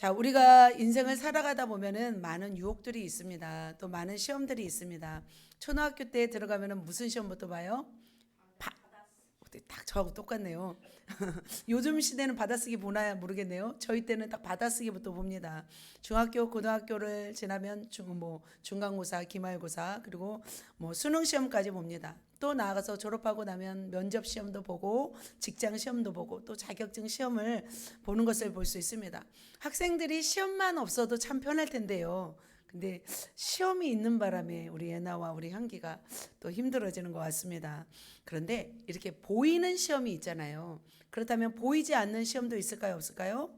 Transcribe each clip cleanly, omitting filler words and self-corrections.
자, 우리가 인생을 살아가다 보면은 많은 유혹들이 있습니다. 또 많은 시험들이 있습니다. 초등학교 때 들어가면은 무슨 시험부터 봐요? 바, 딱 저하고 똑같네요. 요즘 시대는 받아쓰기 보나야 모르겠네요. 저희 때는 딱 받아쓰기부터 봅니다. 중학교, 고등학교를 지나면 중간고사, 기말고사, 그리고 뭐 수능 시험까지 봅니다. 또 나아가서 졸업하고 나면 면접 시험도 보고 직장 시험도 보고 또 자격증 시험을 보는 것을 볼 수 있습니다. 학생들이 시험만 없어도 참 편할 텐데요. 근데 시험이 있는 바람에 우리 예나와 우리 향기가 또 힘들어지는 것 같습니다. 그런데 이렇게 보이는 시험이 있잖아요. 그렇다면 보이지 않는 시험도 있을까요? 없을까요?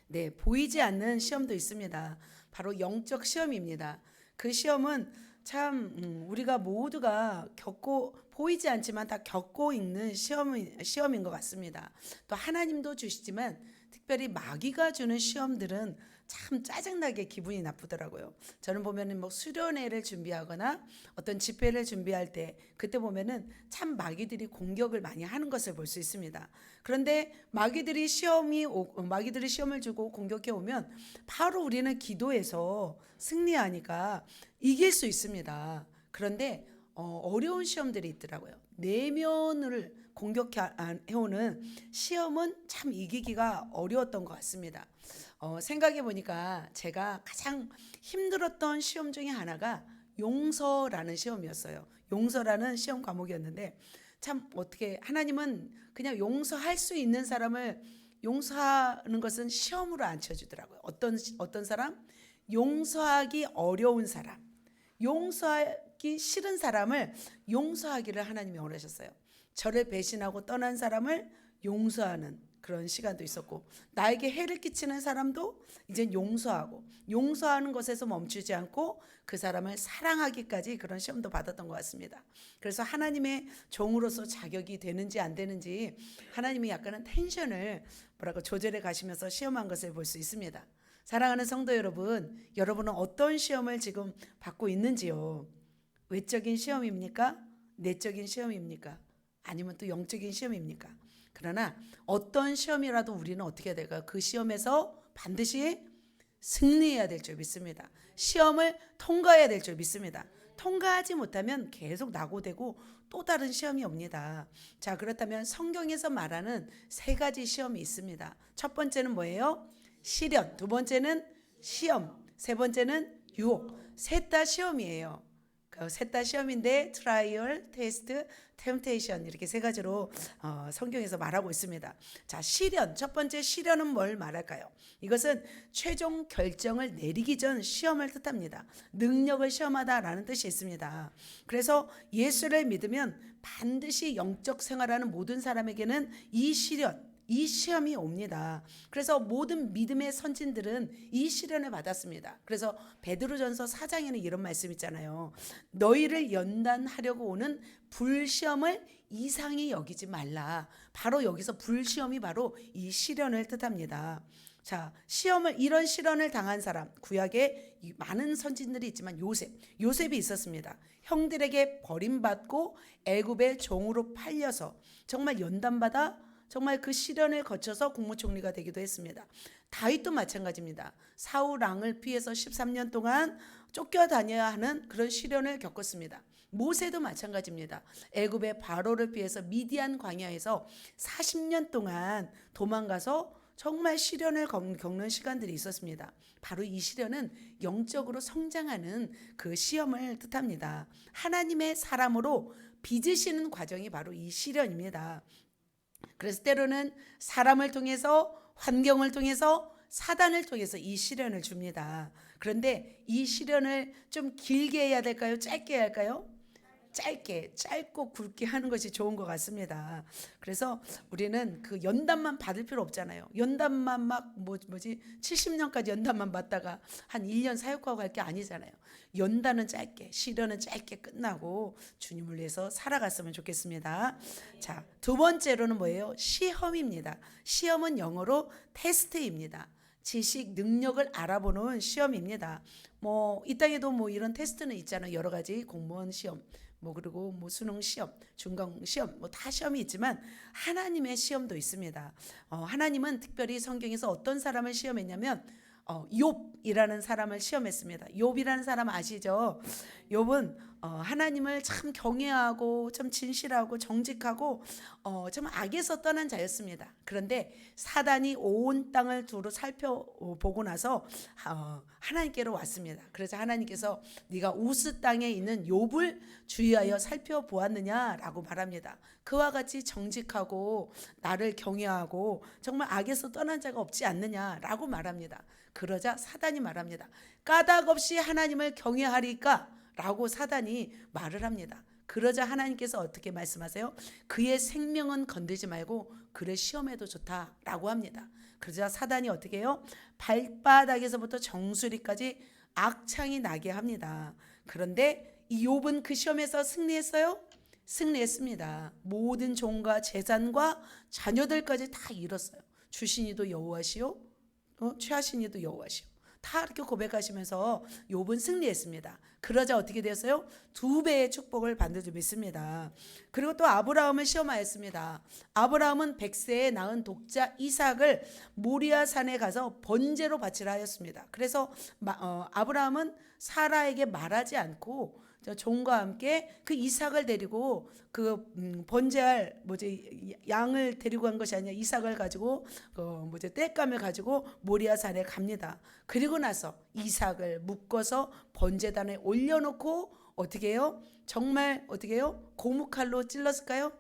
네, 보이지 않는 시험도 있습니다. 바로 영적 시험입니다. 그 시험은 참 우리가 모두가 겪고 보이지 않지만 다 겪고 있는 시험인 것 같습니다. 또 하나님도 주시지만 특별히 마귀가 주는 시험들은 참 짜증나게 기분이 나쁘더라고요. 저는 보면은 뭐 수련회를 준비하거나 어떤 집회를 준비할 때 그때 보면은 참 마귀들이 공격을 많이 하는 것을 볼 수 있습니다. 그런데 마귀들이 시험을 주고 공격해 오면 바로 우리는 기도해서 승리하니까 이길 수 있습니다. 그런데 어려운 시험들이 있더라고요. 내면을 공격해오는 시험은 참 이기기가 어려웠던 것 같습니다. 생각해 보니까 제가 가장 힘들었던 시험 중에 하나가 용서라는 시험이었어요. 용서라는 시험 과목이었는데 참 어떻게 하나님은 그냥 용서할 수 있는 사람을 용서하는 것은 시험으로 안 쳐주더라고요. 어떤 사람? 용서하기 어려운 사람, 용서하기 싫은 사람을 용서하기를 하나님이 원하셨어요. 저를 배신하고 떠난 사람을 용서하는 그런 시간도 있었고, 나에게 해를 끼치는 사람도 이제 용서하는 것에서 멈추지 않고 그 사람을 사랑하기까지 그런 시험도 받았던 것 같습니다. 그래서 하나님의 종으로서 자격이 되는지 안 되는지 하나님이 약간은 텐션을 조절해 가시면서 시험한 것을 볼 수 있습니다. 사랑하는 성도 여러분, 여러분은 어떤 시험을 지금 받고 있는지요? 외적인 시험입니까? 내적인 시험입니까? 아니면 또 영적인 시험입니까? 그러나 어떤 시험이라도 우리는 어떻게 해야 될까요? 그 시험에서 반드시 승리해야 될 줄 믿습니다. 시험을 통과해야 될 줄 믿습니다. 통과하지 못하면 계속 낙오되고 또 다른 시험이 옵니다. 자, 그렇다면 성경에서 말하는 세 가지 시험이 있습니다. 첫 번째는 뭐예요? 시련. 두 번째는 시험. 세 번째는 유혹. 셋 다 시험이에요. 셋 다 시험인데 트라이얼, 테스트, 템테이션 이렇게 세 가지로 성경에서 말하고 있습니다. 자, 시련. 첫 번째 시련은 뭘 말할까요? 이것은 최종 결정을 내리기 전 시험을 뜻합니다. 능력을 시험하다라는 뜻이 있습니다. 그래서 예수를 믿으면 반드시 영적 생활하는 모든 사람에게는 이 시험이 옵니다. 그래서 모든 믿음의 선진들은 이 시련을 받았습니다. 그래서 베드로전서 4장에는 이런 말씀 있잖아요. 너희를 연단하려고 오는 불시험을 이상히 여기지 말라. 바로 여기서 불시험이 바로 이 시련을 뜻합니다. 자, 이런 시련을 당한 사람, 구약에 많은 선진들이 있지만 요셉이 있었습니다. 형들에게 버림받고 애굽의 종으로 팔려서 정말 연단받아 정말 그 시련을 거쳐서 국무총리가 되기도 했습니다. 다윗도 마찬가지입니다. 사울 왕을 피해서 13년 동안 쫓겨다녀야 하는 그런 시련을 겪었습니다. 모세도 마찬가지입니다. 애굽의 바로를 피해서 미디안 광야에서 40년 동안 도망가서 정말 시련을 겪는 시간들이 있었습니다. 바로 이 시련은 영적으로 성장하는 그 시험을 뜻합니다. 하나님의 사람으로 빚으시는 과정이 바로 이 시련입니다. 그래서 때로는 사람을 통해서, 환경을 통해서, 사단을 통해서 이 시련을 줍니다. 그런데 이 시련을 좀 길게 해야 될까요? 짧게 해야 할까요? 짧고 굵게 하는 것이 좋은 것 같습니다. 그래서 우리는 그 연단만 받을 필요 없잖아요. 연단만 70년까지 연단만 받다가 한 1년 사역하고 갈 게 아니잖아요. 연단은 짧게, 시련은 짧게 끝나고 주님을 위해서 살아갔으면 좋겠습니다. 자, 두 번째로는 뭐예요? 시험입니다. 시험은 영어로 테스트입니다. 지식, 능력을 알아보는 시험입니다. 뭐 이 땅에도 뭐 이런 테스트는 있잖아요. 여러 가지 공무원 시험, 뭐 그리고 뭐 수능 시험, 중간 시험, 뭐 다 시험이 있지만 하나님의 시험도 있습니다. 하나님은 특별히 성경에서 어떤 사람을 시험했냐면 욥이라는 사람을 시험했습니다. 욥이라는 사람 아시죠? 욥은 하나님을 참 경외하고 참 진실하고 정직하고 참 악에서 떠난 자였습니다. 그런데 사단이 온 땅을 두루 살펴보고 나서 하나님께로 왔습니다. 그래서 하나님께서 네가 우스 땅에 있는 욥을 주의하여 살펴보았느냐라고 말합니다. 그와 같이 정직하고 나를 경외하고 정말 악에서 떠난 자가 없지 않느냐라고 말합니다. 그러자 사단이 말합니다. 까닭 없이 하나님을 경외하리까? 라고 사단이 말을 합니다. 그러자 하나님께서 어떻게 말씀하세요? 그의 생명은 건들지 말고 그를 시험해도 좋다라고 합니다. 그러자 사단이 어떻게 해요? 발바닥에서부터 정수리까지 악창이 나게 합니다. 그런데 이 욥은 그 시험에서 승리했어요? 승리했습니다. 모든 종과 재산과 자녀들까지 다 잃었어요. 주신이도 여호와시요, 취하신 이도 여호와시요. 다 이렇게 고백하시면서 욥은 승리했습니다. 그러자 어떻게 되었어요? 2배의 축복을 받는 줄 믿습니다. 그리고 또 아브라함을 시험하였습니다. 아브라함은 100세에 낳은 독자 이삭을 모리아 산에 가서 번제로 바치라 하였습니다. 그래서 아브라함은 사라에게 말하지 않고 종과 함께 그 이삭을 데리고 그 번제할 양을 데리고 간 것이 아니라 이삭을 가지고 땔감을 가지고 모리아 산에 갑니다. 그리고 나서 이삭을 묶어서 번제단에 올려놓고 어떻게 해요? 정말 어떻게 해요? 고무칼로 찔렀을까요?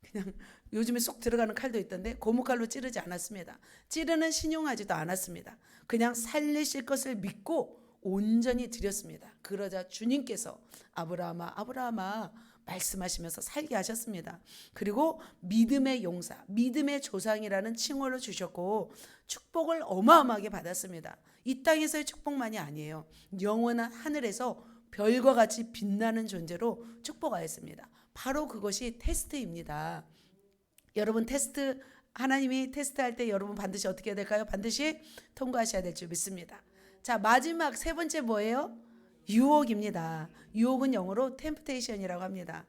그냥 요즘에 쏙 들어가는 칼도 있던데 고무칼로 찌르지 않았습니다. 찌르는 신용하지도 않았습니다. 그냥 살리실 것을 믿고 온전히 드렸습니다. 그러자 주님께서 아브라함아 아브라함아 말씀하시면서 살게 하셨습니다. 그리고 믿음의 용사, 믿음의 조상이라는 칭호를 주셨고 축복을 어마어마하게 받았습니다. 이 땅에서의 축복만이 아니에요. 영원한 하늘에서 별과 같이 빛나는 존재로 축복하였습니다. 바로 그것이 테스트입니다. 여러분 테스트, 하나님이 테스트할 때 여러분 반드시 어떻게 해야 될까요? 반드시 통과하셔야 될 줄 믿습니다. 자, 마지막 세 번째 뭐예요? 유혹입니다. 유혹은 영어로 temptation이라고 합니다.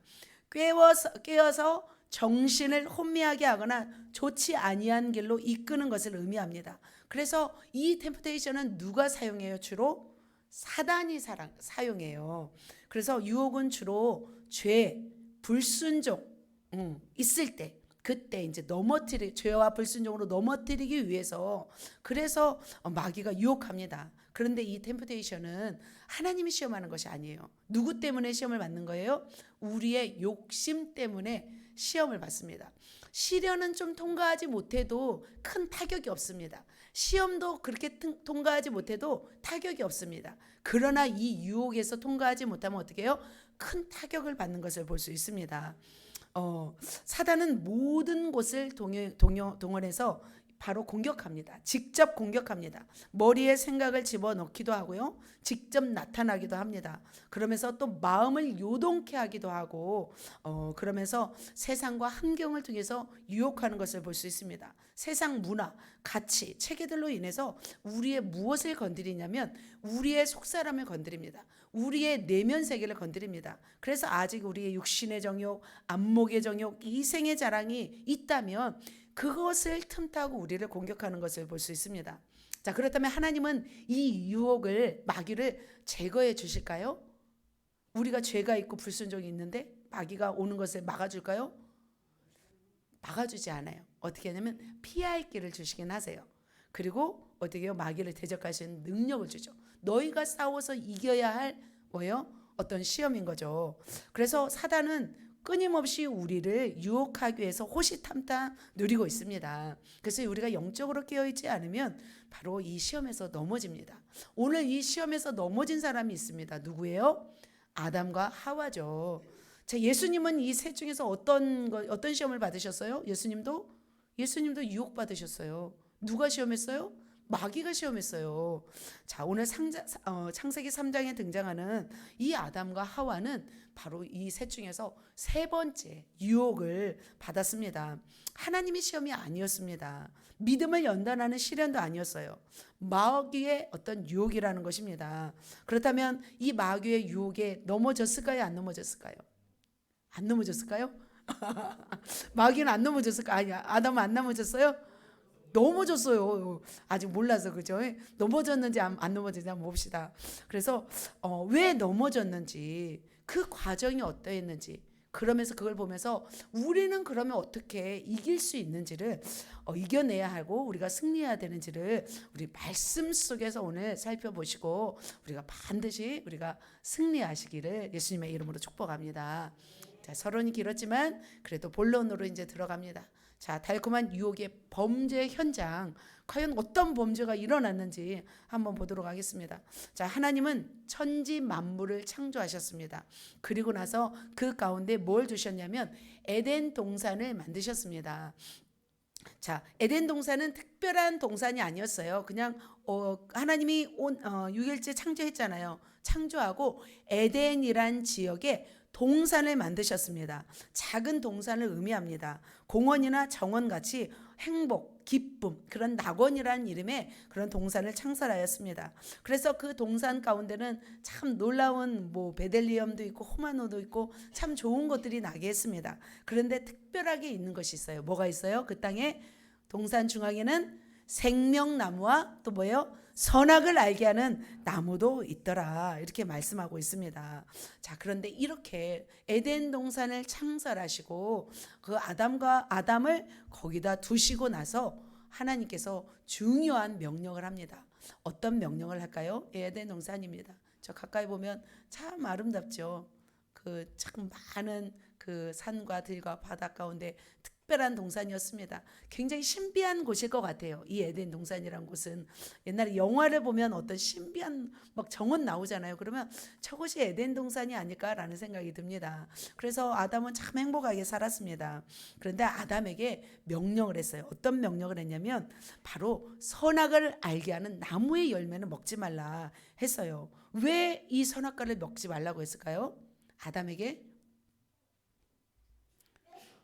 깨어서 정신을 혼미하게 하거나 좋지 아니한 길로 이끄는 것을 의미합니다. 그래서 이 temptation은 누가 사용해요? 주로 사단이 사용해요. 그래서 유혹은 주로 죄, 불순종 있을 때 그때 이제 죄와 불순종으로 넘어뜨리기 위해서 그래서 마귀가 유혹합니다. 그런데 이 템프테이션은 하나님이 시험하는 것이 아니에요. 누구 때문에 시험을 받는 거예요? 우리의 욕심 때문에 시험을 받습니다. 시련은 좀 통과하지 못해도 큰 타격이 없습니다. 시험도 그렇게 통과하지 못해도 타격이 없습니다. 그러나 이 유혹에서 통과하지 못하면 어떻게 해요? 큰 타격을 받는 것을 볼 수 있습니다. 사단은 모든 곳을 동원해서 바로 공격합니다. 직접 공격합니다. 머리에 생각을 집어넣기도 하고요. 직접 나타나기도 합니다. 그러면서 또 마음을 요동케 하기도 하고 그러면서 세상과 환경을 통해서 유혹하는 것을 볼 수 있습니다. 세상 문화, 가치, 체계들로 인해서 우리의 무엇을 건드리냐면 우리의 속사람을 건드립니다. 우리의 내면 세계를 건드립니다. 그래서 아직 우리의 육신의 정욕, 안목의 정욕, 이생의 자랑이 있다면 그것을 틈타고 우리를 공격하는 것을 볼 수 있습니다. 자, 그렇다면 하나님은 이 유혹을, 마귀를 제거해 주실까요? 우리가 죄가 있고 불순종이 있는데 마귀가 오는 것을 막아줄까요? 막아주지 않아요. 어떻게 하냐면 피할 길을 주시긴 하세요. 그리고 어떻게 해요? 마귀를 대적하시는 능력을 주죠. 너희가 싸워서 이겨야 할 뭐예요? 어떤 시험인 거죠. 그래서 사단은 끊임없이 우리를 유혹하기 위해서 호시탐탐 누리고 있습니다. 그래서 우리가 영적으로 깨어있지 않으면 바로 이 시험에서 넘어집니다. 오늘 이 시험에서 넘어진 사람이 있습니다. 누구예요? 아담과 하와죠. 자, 예수님은 이 셋 중에서 어떤 시험을 받으셨어요? 예수님도 유혹 받으셨어요. 누가 시험했어요? 마귀가 시험했어요. 자, 오늘 창세기 3장에 등장하는 이 아담과 하와는 바로 이 셋 중에서 세 번째 유혹을 받았습니다. 하나님의 시험이 아니었습니다. 믿음을 연단하는 시련도 아니었어요. 마귀의 어떤 유혹이라는 것입니다. 그렇다면 이 마귀의 유혹에 넘어졌을까요? 안 넘어졌을까요? 안 넘어졌을까요? 마귀는 안 넘어졌을까요? 아니, 아담은 안 넘어졌어요? 넘어졌어요. 아직 몰라서 그죠? 넘어졌는지 안 넘어졌는지 한번 봅시다. 그래서 왜 넘어졌는지, 그 과정이 어떠했는지, 그러면서 그걸 보면서 우리는 그러면 어떻게 이길 수 있는지를 이겨내야 하고 우리가 승리해야 되는지를 우리 말씀 속에서 오늘 살펴보시고 우리가 반드시 우리가 승리하시기를 예수님의 이름으로 축복합니다. 자, 서론이 길었지만 그래도 본론으로 이제 들어갑니다. 자, 달콤한 유혹의 범죄 현장, 과연 어떤 범죄가 일어났는지 한번 보도록 하겠습니다. 자, 하나님은 천지 만물을 창조하셨습니다. 그리고 나서 그 가운데 뭘 두셨냐면 에덴 동산을 만드셨습니다. 자, 에덴 동산은 특별한 동산이 아니었어요. 그냥 하나님이 6일째 창조했잖아요. 창조하고 에덴이란 지역에 동산을 만드셨습니다. 작은 동산을 의미합니다. 공원이나 정원 같이 행복, 기쁨, 그런 낙원이라는 이름의 그런 동산을 창설하였습니다. 그래서 그 동산 가운데는 참 놀라운 베들리엄도 있고 호마노도 있고 참 좋은 것들이 나게 했습니다. 그런데 특별하게 있는 것이 있어요. 뭐가 있어요? 그 땅에 동산 중앙에는 생명나무와 또 뭐예요? 선악을 알게 하는 나무도 있더라. 이렇게 말씀하고 있습니다. 자, 그런데 이렇게 에덴 동산을 창설하시고 그 아담을 거기다 두시고 나서 하나님께서 중요한 명령을 합니다. 어떤 명령을 할까요? 에덴 동산입니다. 저 가까이 보면 참 아름답죠. 그 참 많은 그 산과 들과 바다 가운데 특별한 동산이었습니다. 굉장히 신비한 곳일 것 같아요. 이 에덴 동산이란 곳은 옛날에 영화를 보면 어떤 신비한 막 정원 나오잖아요. 그러면 저것이 에덴 동산이 아닐까라는 생각이 듭니다. 그래서 아담은 참 행복하게 살았습니다. 그런데 아담에게 명령을 했어요. 어떤 명령을 했냐면 바로 선악을 알게 하는 나무의 열매는 먹지 말라 했어요. 왜 이 선악과를 먹지 말라고 했을까요? 아담에게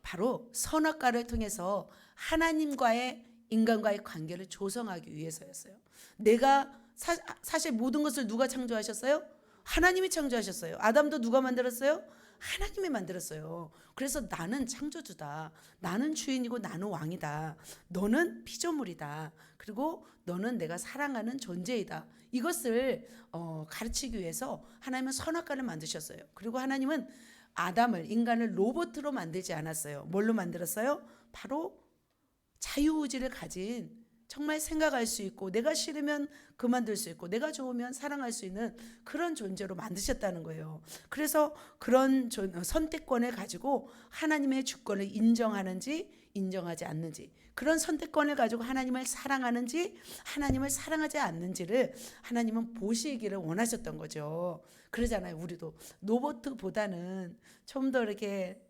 바로 선악과를 통해서 하나님과의 인간과의 관계를 조성하기 위해서였어요. 내가 사실 모든 것을 누가 창조하셨어요? 하나님이 창조하셨어요. 아담도 누가 만들었어요? 하나님이 만들었어요. 그래서 나는 창조주다. 나는 주인이고 나는 왕이다. 너는 피조물이다. 그리고 너는 내가 사랑하는 존재이다. 이것을 가르치기 위해서 하나님은 선악과를 만드셨어요. 그리고 하나님은 인간을 로봇으로 만들지 않았어요. 뭘로 만들었어요? 바로 자유의지를 가진, 정말 생각할 수 있고 내가 싫으면 그만둘 수 있고 내가 좋으면 사랑할 수 있는 그런 존재로 만드셨다는 거예요. 그래서 그런 선택권을 가지고 하나님의 주권을 인정하는지 인정하지 않는지, 그런 선택권을 가지고 하나님을 사랑하는지 하나님을 사랑하지 않는지를 하나님은 보시기를 원하셨던 거죠. 그러잖아요. 우리도 로봇보다는 좀 더 이렇게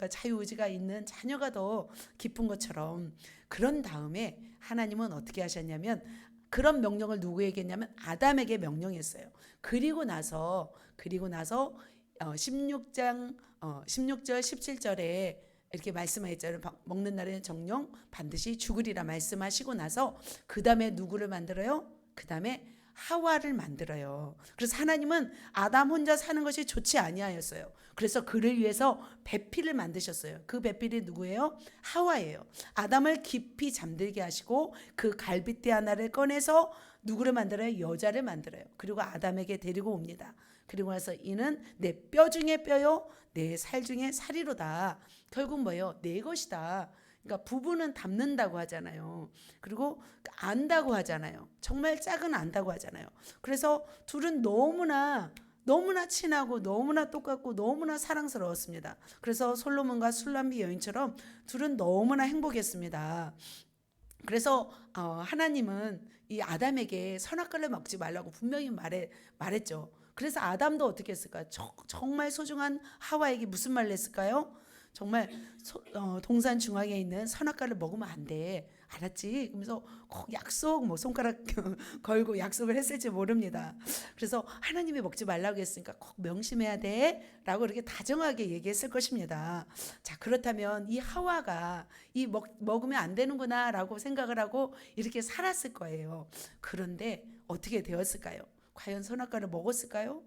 자유의지가 있는 자녀가 더 기쁜 것처럼, 그런 다음에 하나님은 어떻게 하셨냐면 그런 명령을 누구에게 했냐면 아담에게 명령했어요. 그리고 나서 16절 17절에 이렇게 말씀하셨잖아요. 먹는 날에는 정령 반드시 죽으리라 말씀하시고 나서 그 다음에 누구를 만들어요? 그 다음에 하와를 만들어요. 그래서 하나님은 아담 혼자 사는 것이 좋지 아니하였어요. 그래서 그를 위해서 배필을 만드셨어요. 그 배필이 누구예요? 하와예요. 아담을 깊이 잠들게 하시고 그 갈빗대 하나를 꺼내서 누구를 만들어요? 여자를 만들어요. 그리고 아담에게 데리고 옵니다. 그리고 나서 이는 내 뼈 중에 뼈요 내 살 중에 살이로다. 결국 뭐예요? 내 것이다. 그러니까 부부는 닮는다고 하잖아요. 그리고 안다고 하잖아요. 정말 짝은 안다고 하잖아요. 그래서 둘은 너무나 친하고 너무나 똑같고 너무나 사랑스러웠습니다. 그래서 솔로몬과 술람비 여인처럼 둘은 너무나 행복했습니다. 그래서 하나님은 이 아담에게 선악과를 먹지 말라고 분명히 말했죠. 그래서 아담도 어떻게 했을까요? 정말 소중한 하와에게 무슨 말을 했을까요? 정말 동산 중앙에 있는 선악과를 먹으면 안 돼. 알았지? 그러면서 꼭 약속 뭐 손가락 걸고 약속을 했을지 모릅니다. 그래서 하나님이 먹지 말라고 했으니까 꼭 명심해야 돼 라고 이렇게 다정하게 얘기했을 것입니다. 자, 그렇다면 이 하와가 먹으면 안 되는구나 라고 생각을 하고 이렇게 살았을 거예요. 그런데 어떻게 되었을까요? 과연 선악과를 먹었을까요?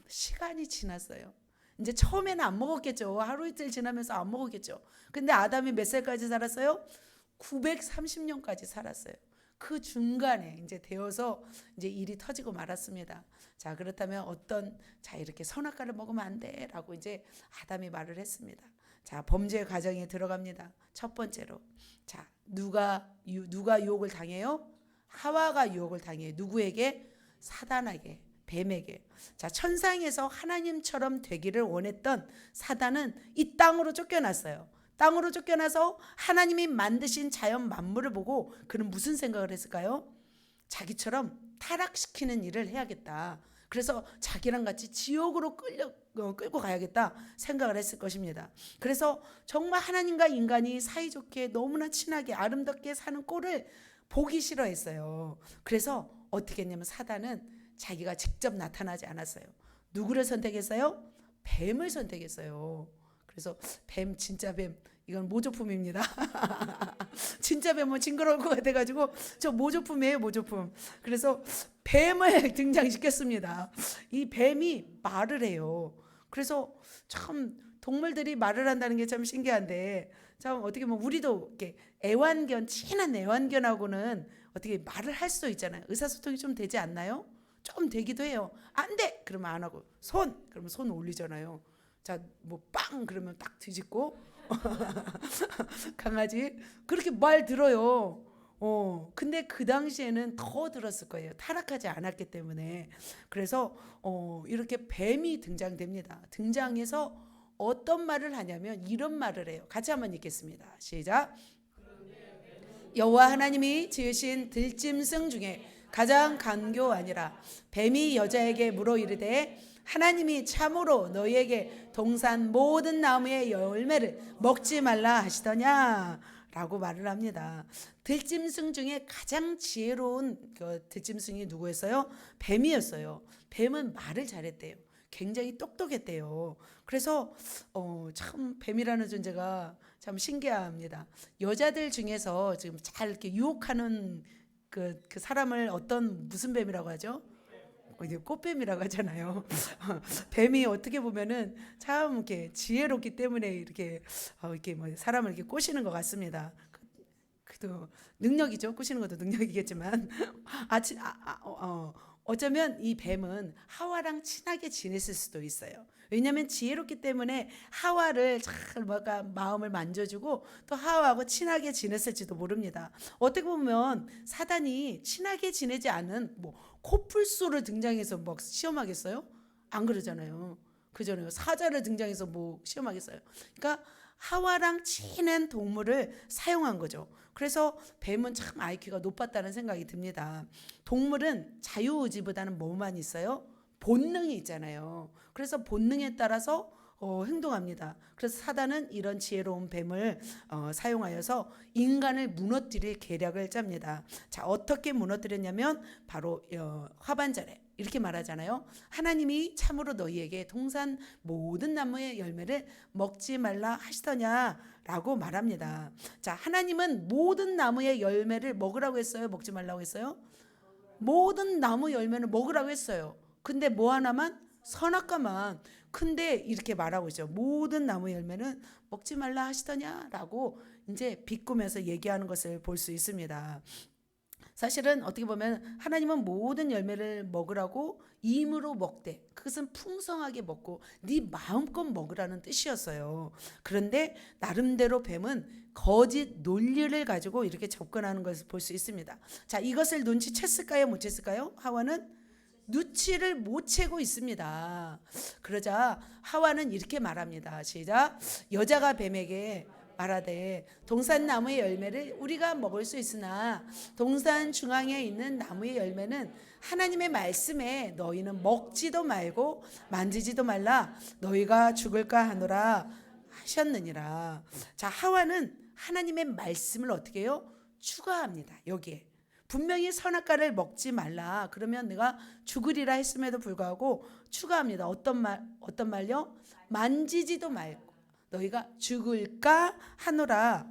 시간이 지났어요. 이제 처음에는 안 먹었겠죠. 하루 이틀 지나면서 안 먹었겠죠. 근데 아담이 몇 살까지 살았어요? 930년까지 살았어요. 그 중간에 이제 되어서 이제 일이 터지고 말았습니다. 자, 그렇다면 자, 이렇게 선악과를 먹으면 안 돼. 라고 이제 아담이 말을 했습니다. 자, 범죄 과정에 들어갑니다. 첫 번째로. 자, 누가 유혹을 당해요? 하와가 유혹을 당해요. 누구에게? 사단에게. 뱀에게. 자, 천상에서 하나님처럼 되기를 원했던 사단은 이 땅으로 쫓겨났어요. 땅으로 쫓겨나서 하나님이 만드신 자연 만물을 보고 그는 무슨 생각을 했을까요? 자기처럼 타락시키는 일을 해야겠다. 그래서 자기랑 같이 지옥으로 끌고 가야겠다 생각을 했을 것입니다. 그래서 정말 하나님과 인간이 사이좋게 너무나 친하게 아름답게 사는 꼴을 보기 싫어했어요. 그래서 어떻게 했냐면 사단은 자기가 직접 나타나지 않았어요. 누구를 선택했어요? 뱀을 선택했어요. 그래서 진짜 뱀 이건 모조품입니다. 진짜 뱀은 징그러울 것 같아가지고 저 모조품이에요, 모조품. 그래서 뱀을 등장시켰습니다. 이 뱀이 말을 해요. 그래서 참 동물들이 말을 한다는 게 참 신기한데 참 어떻게 보면 우리도 이렇게 친한 애완견하고는 어떻게 말을 할 수도 있잖아요. 의사소통이 좀 되지 않나요? 좀 되기도 해요. 안 돼! 그러면 안 하고 그러면 손 올리잖아요. 자, 뭐 빵 그러면 딱 뒤집고 강아지 그렇게 말 들어요. 근데 그 당시에는 더 들었을 거예요. 타락하지 않았기 때문에. 그래서 이렇게 뱀이 등장됩니다. 등장해서 어떤 말을 하냐면 이런 말을 해요. 같이 한번 읽겠습니다. 시작. 여호와 하나님이 지으신 들짐승 중에 가장 간교하니라. 뱀이 여자에게 물어 이르되 하나님이 참으로 너희에게 동산 모든 나무의 열매를 먹지 말라 하시더냐 라고 말을 합니다. 들짐승 중에 가장 지혜로운 그 들짐승이 누구였어요? 뱀이었어요. 뱀은 말을 잘했대요. 굉장히 똑똑했대요. 그래서 참 뱀이라는 존재가 참 신기합니다. 여자들 중에서 지금 잘 이렇게 유혹하는 그 사람을 무슨 뱀이라고 하죠? 이제 꽃뱀이라고 하잖아요. 뱀이 어떻게 보면은 참 이렇게 지혜롭기 때문에 이렇게 뭐 사람을 이렇게 꼬시는 것 같습니다. 그도 능력이죠. 꼬시는 것도 능력이겠지만 어쩌면 이 뱀은 하와랑 친하게 지냈을 수도 있어요. 왜냐하면 지혜롭기 때문에 하와를 잘 마음을 만져주고 또 하와하고 친하게 지냈을지도 모릅니다. 어떻게 보면 사단이 친하게 지내지 않은 코뿔소를 등장해서 막 시험하겠어요? 안 그러잖아요. 그잖아요. 사자를 등장해서 시험하겠어요. 그러니까 하와랑 친한 동물을 사용한 거죠. 그래서 뱀은 참 IQ가 높았다는 생각이 듭니다. 동물은 자유의지보다는 뭐만 있어요? 본능이 있잖아요. 그래서 본능에 따라서 행동합니다. 그래서 사단은 이런 지혜로운 뱀을 사용하여서 인간을 무너뜨릴 계략을 짭니다. 자, 어떻게 무너뜨렸냐면 바로 하반절에 이렇게 말하잖아요. 하나님이 참으로 너희에게 동산 모든 나무의 열매를 먹지 말라 하시더냐라고 말합니다. 자, 하나님은 모든 나무의 열매를 먹으라고 했어요? 먹지 말라고 했어요? 모든 나무 열매를 먹으라고 했어요. 근데 뭐 하나만? 선악과만. 근데 이렇게 말하고 있죠. 모든 나무 열매는 먹지 말라 하시더냐라고 이제 비꼬면서 얘기하는 것을 볼 수 있습니다. 사실은 어떻게 보면 하나님은 모든 열매를 먹으라고 임으로 먹되 그것은 풍성하게 먹고 네 마음껏 먹으라는 뜻이었어요. 그런데 나름대로 뱀은 거짓 논리를 가지고 이렇게 접근하는 것을 볼 수 있습니다. 자, 이것을 눈치챘을까요? 못 챘을까요? 하와는 눈치를 못 채고 있습니다. 그러자 하와는 이렇게 말합니다. 시작. 여자가 뱀에게 말하되 동산 나무의 열매를 우리가 먹을 수 있으나 동산 중앙에 있는 나무의 열매는 하나님의 말씀에 너희는 먹지도 말고 만지지도 말라 너희가 죽을까 하노라 하셨느니라. 자, 하와는 하나님의 말씀을 어떻게 해요? 추가합니다. 여기에 분명히 선악과를 먹지 말라 그러면 내가 죽으리라 했음에도 불구하고 추가합니다. 어떤 말요? 만지지도 말고 너희가 죽을까 하노라.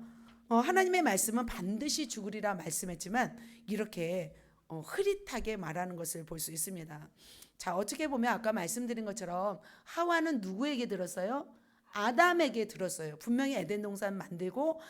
하나님의 말씀은 반드시 죽으리라 말씀했지만 이렇게 흐릿하게 말하는 것을 볼 수 있습니다. 자, 어떻게 보면 아까 말씀드린 것처럼 하와는 누구에게 들었어요? 아담에게 들었어요. 분명히 에덴 동산 만들고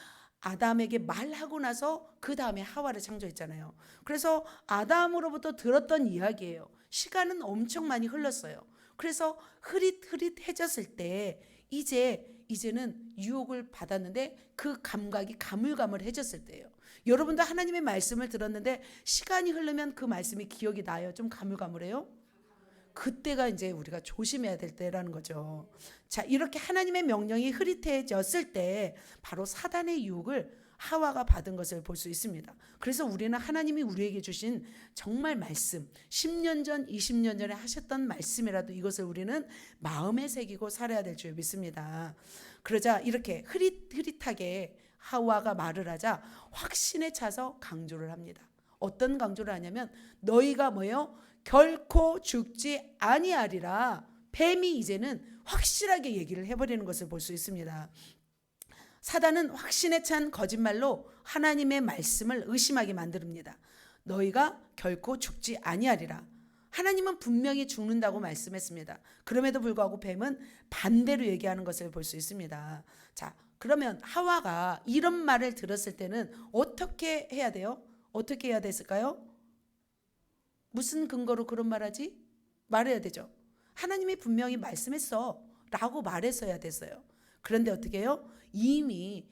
아담에게 말하고 나서 그 다음에 하와를 창조했잖아요. 그래서 아담으로부터 들었던 이야기예요. 시간은 엄청 많이 흘렀어요. 그래서 흐릿해졌을 때 이제는 유혹을 받았는데 그 감각이 가물가물해졌을 때예요. 여러분도 하나님의 말씀을 들었는데 시간이 흐르면 그 말씀이 기억이 나요. 좀 가물가물해요? 그때가 이제 우리가 조심해야 될 때라는 거죠. 자, 이렇게 하나님의 명령이 흐릿해졌을 때 바로 사단의 유혹을 하와가 받은 것을 볼 수 있습니다. 그래서 우리는 하나님이 우리에게 주신 정말 말씀, 10년 전, 20년 전에 하셨던 말씀이라도 이것을 우리는 마음에 새기고 살아야 될 줄 믿습니다. 그러자 이렇게 흐릿하게 하와가 말을 하자 확신에 차서 강조를 합니다. 어떤 강조를 하냐면 너희가 뭐예요? 결코 죽지 아니하리라. 뱀이 이제는 확실하게 얘기를 해버리는 것을 볼 수 있습니다. 사단은 확신에 찬 거짓말로 하나님의 말씀을 의심하게 만듭니다. 너희가 결코 죽지 아니하리라. 하나님은 분명히 죽는다고 말씀했습니다. 그럼에도 불구하고 뱀은 반대로 얘기하는 것을 볼 수 있습니다. 자, 그러면 하와가 이런 말을 들었을 때는 어떻게 해야 돼요? 어떻게 해야 됐을까요? 무슨 근거로 그런 말하지? 말해야 되죠. 하나님이 분명히 말씀했어 라고 말했어야 됐어요. 그런데 어떻게 해요? 이미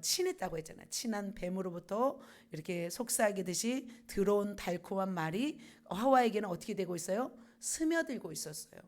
친했다고 했잖아요. 친한 뱀으로부터 이렇게 속삭이듯이 들어온 달콤한 말이 하와에게는 어떻게 되고 있어요? 스며들고 있었어요.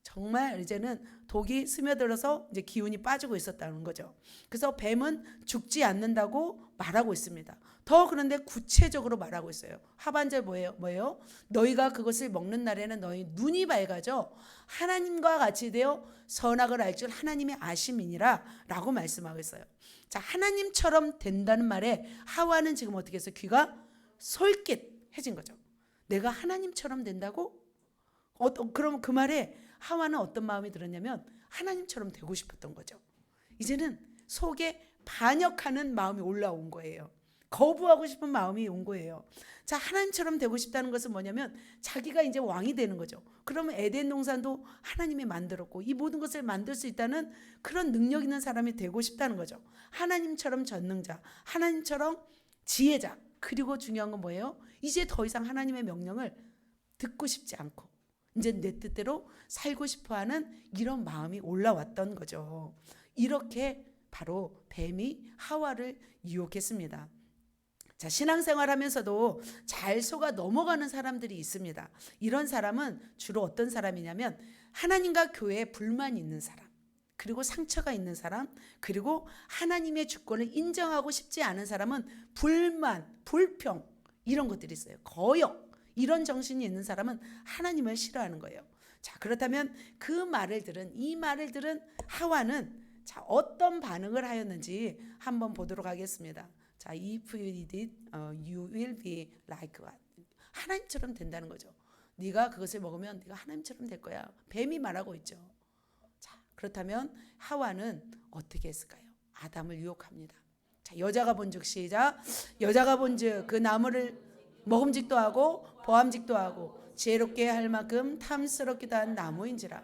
정말 이제는 독이 스며들어서 이제 기운이 빠지고 있었다는 거죠. 그래서 뱀은 죽지 않는다고 말하고 있습니다. 더 그런데 구체적으로 말하고 있어요. 하반절 뭐예요? 너희가 그것을 먹는 날에는 너희 눈이 밝아져 하나님과 같이 되어 선악을 알 줄 하나님의 아심이니라 라고 말씀하고 있어요. 자, 하나님처럼 된다는 말에 하와는 지금 어떻게 했어요? 귀가 솔깃해진 거죠. 내가 하나님처럼 된다고? 그럼 그 말에 하와는 어떤 마음이 들었냐면 하나님처럼 되고 싶었던 거죠. 이제는 속에 반역하는 마음이 올라온 거예요. 거부하고 싶은 마음이 온 거예요. 자, 하나님처럼 되고 싶다는 것은 뭐냐면 자기가 이제 왕이 되는 거죠. 그러면 에덴 동산도 하나님이 만들었고 이 모든 것을 만들 수 있다는 그런 능력 있는 사람이 되고 싶다는 거죠. 하나님처럼 전능자, 하나님처럼 지혜자. 그리고 중요한 건 뭐예요? 이제 더 이상 하나님의 명령을 듣고 싶지 않고 이제 내 뜻대로 살고 싶어하는 이런 마음이 올라왔던 거죠. 이렇게 바로 뱀이 하와를 유혹했습니다. 자, 신앙생활 하면서도 잘 속아 넘어가는 사람들이 있습니다. 이런 사람은 주로 어떤 사람이냐면 하나님과 교회에 불만이 있는 사람, 그리고 상처가 있는 사람, 그리고 하나님의 주권을 인정하고 싶지 않은 사람은 불만, 불평 이런 것들이 있어요. 거역 이런 정신이 있는 사람은 하나님을 싫어하는 거예요. 자, 그렇다면 이 말을 들은 하와는 자, 어떤 반응을 하였는지 한번 보도록 하겠습니다. 자, if you did it, you will be like God. 하나님처럼 된다는 거죠. 네가 그것을 먹으면 네가 하나님처럼 될 거야. 뱀이 말하고 있죠. 자, 그렇다면 하와는 어떻게 했을까요? 아담을 유혹합니다. 자, 여자가 본즉 시작. 여자가 본즉 그 나무를 먹음직도 하고 보암직도 하고 지혜롭게 할 만큼 탐스럽기도 한 나무인지라.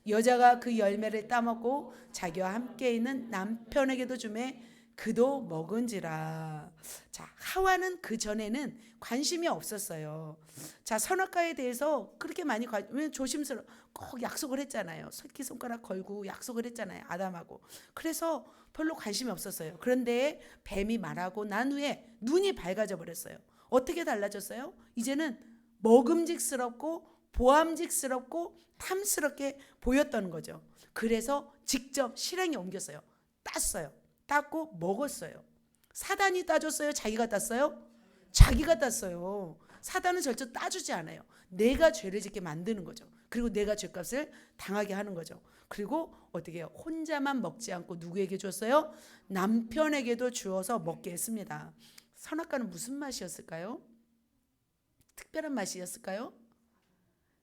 여자가 그 열매를 따먹고 자기와 함께 있는 남편에게도 주매 그도 먹은지라. 자, 하와는 그 전에는 관심이 없었어요. 자, 선악과에 대해서 그렇게 많이 조심스러워 꼭 약속을 했잖아요. 새끼손가락 걸고 약속을 했잖아요. 아담하고. 그래서 별로 관심이 없었어요. 그런데 뱀이 말하고 난 후에 눈이 밝아져 버렸어요. 어떻게 달라졌어요? 이제는 먹음직스럽고 보암직스럽고 탐스럽게 보였던 거죠. 그래서 직접 실행에 옮겼어요. 땄어요. 땄고 먹었어요. 사단이 따줬어요? 자기가 땄어요? 자기가 땄어요. 사단은 절대 따주지 않아요. 내가 죄를 짓게 만드는 거죠. 그리고 내가 죄값을 당하게 하는 거죠. 그리고 어떻게 해요? 혼자만 먹지 않고 누구에게 줬어요? 남편에게도 주어서 먹게 했습니다. 선악과는 무슨 맛이었을까요? 특별한 맛이었을까요?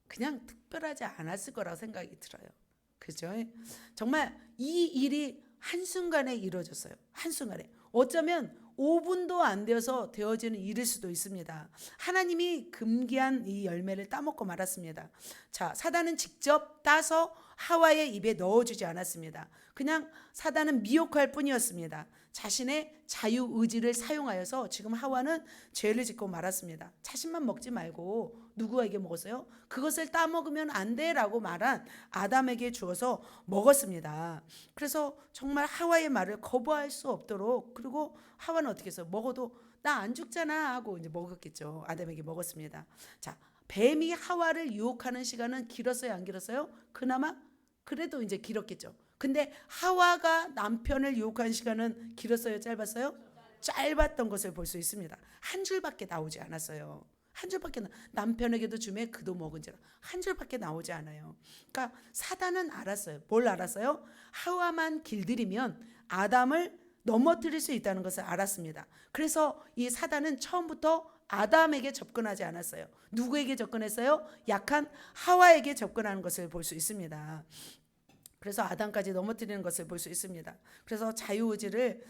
그냥 특별하지 않았을 거라고 생각이 들어요. 그죠? 정말 이 일이 한순간에 이루어졌어요. 한순간에. 어쩌면 5분도 안 되어서 되어지는 일일 수도 있습니다. 하나님이 금기한 이 열매를 따먹고 말았습니다. 자, 사단은 직접 따서 하와의 입에 넣어주지 않았습니다. 그냥 사단은 미혹할 뿐이었습니다. 자신의 자유의지를 사용하여서 지금 하와는 죄를 짓고 말았습니다. 자신만 먹지 말고 누구에게 먹었어요? 그것을 따먹으면 안 돼라고 말한 아담에게 주어서 먹었습니다. 그래서 정말 하와의 말을 거부할 수 없도록, 그리고 하와는 어떻게 했어요? 먹어도 나 안 죽잖아 하고 이제 먹었겠죠. 아담에게 먹었습니다. 자, 뱀이 하와를 유혹하는 시간은 길었어요, 안 길었어요? 그나마 그래도 이제 길었겠죠. 근데 하와가 남편을 유혹한 시간은 길었어요, 짧았어요? 짧았던 것을 볼 수 있습니다. 한 줄밖에 나오지 않았어요. 한 줄밖에 남편에게도 주매 그도 먹은지라 한 줄밖에 나오지 않아요. 그러니까 사단은 알았어요. 뭘 알았어요? 하와만 길들이면 아담을 넘어뜨릴 수 있다는 것을 알았습니다. 그래서 이 사단은 처음부터 아담에게 접근하지 않았어요. 누구에게 접근했어요? 약한 하와에게 접근하는 것을 볼 수 있습니다. 그래서 아담까지 넘어뜨리는 것을 볼 수 있습니다. 그래서 자유의지를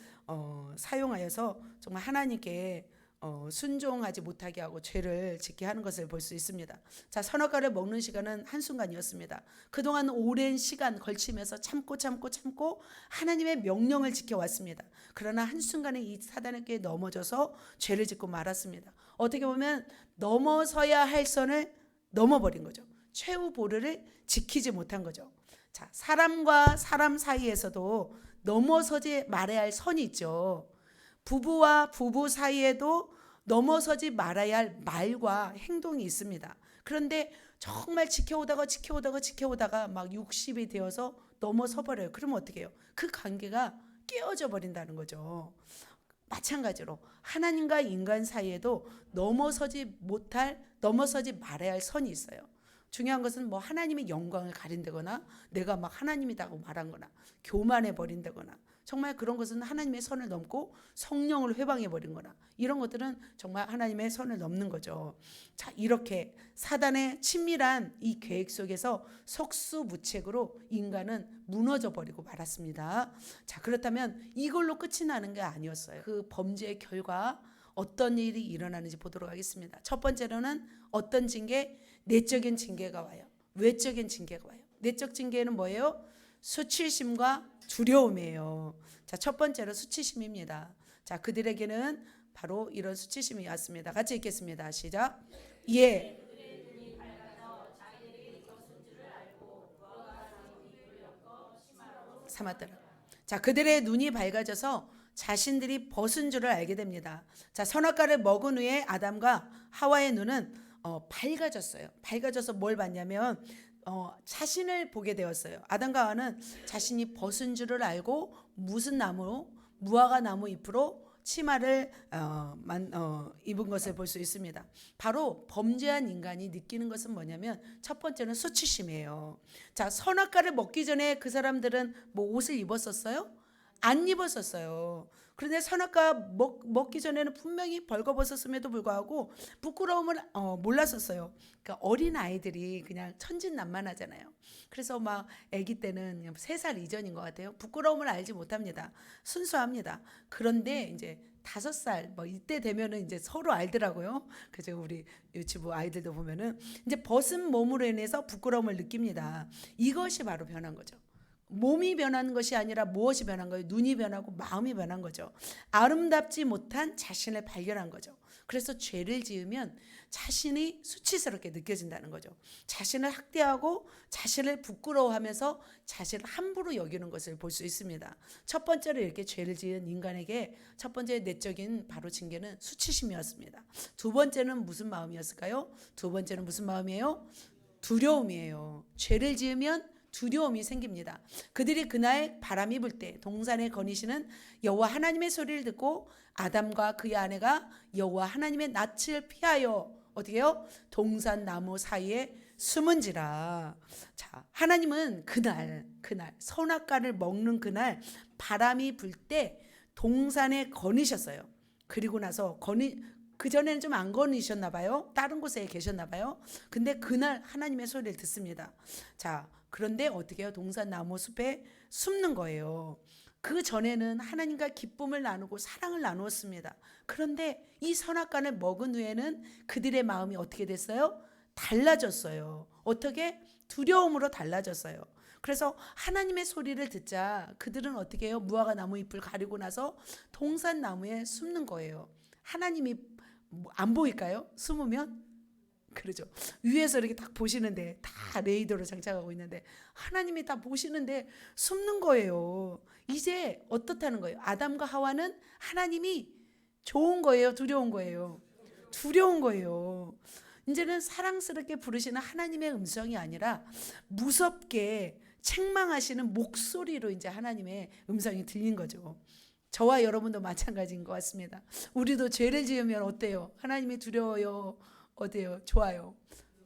사용하여서 정말 하나님께 순종하지 못하게 하고 죄를 짓게 하는 것을 볼 수 있습니다. 자, 선악과를 먹는 시간은 한순간이었습니다. 그동안 오랜 시간 걸치면서 참고 하나님의 명령을 지켜왔습니다. 그러나 한순간에 이 사단에게 넘어져서 죄를 짓고 말았습니다. 어떻게 보면 넘어서야 할 선을 넘어버린 거죠. 최후 보루를 지키지 못한 거죠. 자, 사람과 사람 사이에서도 넘어서지 말아야 할 선이 있죠. 부부와 부부 사이에도 넘어서지 말아야 할 말과 행동이 있습니다. 그런데 정말 지켜오다가 막 60이 되어서 넘어서 버려요. 그러면 어떻게 해요? 그 관계가 깨어져 버린다는 거죠. 마찬가지로 하나님과 인간 사이에도 넘어서지 말아야 할 선이 있어요. 중요한 것은 뭐 하나님의 영광을 가린다거나 내가 막 하나님이라고 말한 거나 교만해 버린다거나 정말 그런 것은 하나님의 선을 넘고 성령을 회방해 버린 거나 이런 것들은 정말 하나님의 선을 넘는 거죠. 자, 이렇게 사단의 친밀한 이 계획 속에서 속수무책으로 인간은 무너져 버리고 말았습니다. 자, 그렇다면 이걸로 끝이 나는 게 아니었어요. 그 범죄의 결과 어떤 일이 일어나는지 보도록 하겠습니다. 첫 번째로는 어떤 징계? 내적인 징계가 와요. 외적인 징계가 와요. 내적 징계는 뭐예요? 수치심과 두려움이에요. 자, 첫 번째로 수치심입니다. 자, 그들에게는 바로 이런 수치심이 왔습니다. 같이 읽겠습니다. 시작. 예. 삼았더라. 자, 그들의 눈이 밝아져서 자신들이 벗은 줄을 알게 됩니다. 자, 선악과를 먹은 후에 아담과 하와의 눈은 밝아졌어요. 밝아져서 뭘 봤냐면 자신을 보게 되었어요. 아담과 하와는 자신이 벗은 줄을 알고 무슨 나무, 무화과 나무 잎으로 치마를 입은 것을 볼 수 있습니다. 바로 범죄한 인간이 느끼는 것은 뭐냐면 첫 번째는 수치심이에요. 자, 선악과를 먹기 전에 그 사람들은 뭐 옷을 입었었어요? 안 입었었어요. 그런데 선악과 먹기 전에는 분명히 벌거벗었음에도 불구하고 부끄러움을 몰랐었어요. 그러니까 어린 아이들이 그냥 천진난만하잖아요. 그래서 막 아기 때는 3살 이전인 것 같아요. 부끄러움을 알지 못합니다. 순수합니다. 그런데 이제 5살 뭐 이때 되면은 이제 서로 알더라고요. 그래서 우리 유치부 아이들도 보면은 이제 벗은 몸으로 인해서 부끄러움을 느낍니다. 이것이 바로 변한 거죠. 몸이 변한 것이 아니라 무엇이 변한 거예요? 눈이 변하고 마음이 변한 거죠. 아름답지 못한 자신을 발견한 거죠. 그래서 죄를 지으면 자신이 수치스럽게 느껴진다는 거죠. 자신을 학대하고 자신을 부끄러워하면서 자신을 함부로 여기는 것을 볼 수 있습니다. 첫 번째로 이렇게 죄를 지은 인간에게 첫 번째 내적인 바로 징계는 수치심이었습니다. 두 번째는 무슨 마음이었을까요? 두 번째는 무슨 마음이에요? 두려움이에요. 죄를 지으면 두려움이 생깁니다. 그들이 그날 바람이 불 때 동산에 거니시는 여호와 하나님의 소리를 듣고 아담과 그의 아내가 여호와 하나님의 낯을 피하여 어떻게 해요? 동산 나무 사이에 숨은지라. 자, 하나님은 그날 선악과를 먹는 그날 바람이 불 때 동산에 거니셨어요. 그리고 나서 그전에는 좀 안 거니셨나 봐요. 다른 곳에 계셨나 봐요. 근데 그날 하나님의 소리를 듣습니다. 자, 그런데 어떻게 해요? 동산 나무 숲에 숨는 거예요. 그 전에는 하나님과 기쁨을 나누고 사랑을 나누었습니다. 그런데 이 선악과를 먹은 후에는 그들의 마음이 어떻게 됐어요? 달라졌어요. 어떻게? 두려움으로 달라졌어요. 그래서 하나님의 소리를 듣자 그들은 어떻게 해요? 무화과 나무 잎을 가리고 나서 동산 나무에 숨는 거예요. 하나님이 안 보일까요? 숨으면? 그러죠. 위에서 이렇게 딱 보시는데 다 레이더로 장착하고 있는데 하나님이 다 보시는데 숨는 거예요. 이제 어떻다는 거예요? 아담과 하와는 하나님이 좋은 거예요? 두려운 거예요? 두려운 거예요. 이제는 사랑스럽게 부르시는 하나님의 음성이 아니라 무섭게 책망하시는 목소리로 이제 하나님의 음성이 들린 거죠. 저와 여러분도 마찬가지인 것 같습니다. 우리도 죄를 지으면 어때요? 하나님이 두려워요? 어때요? 좋아요?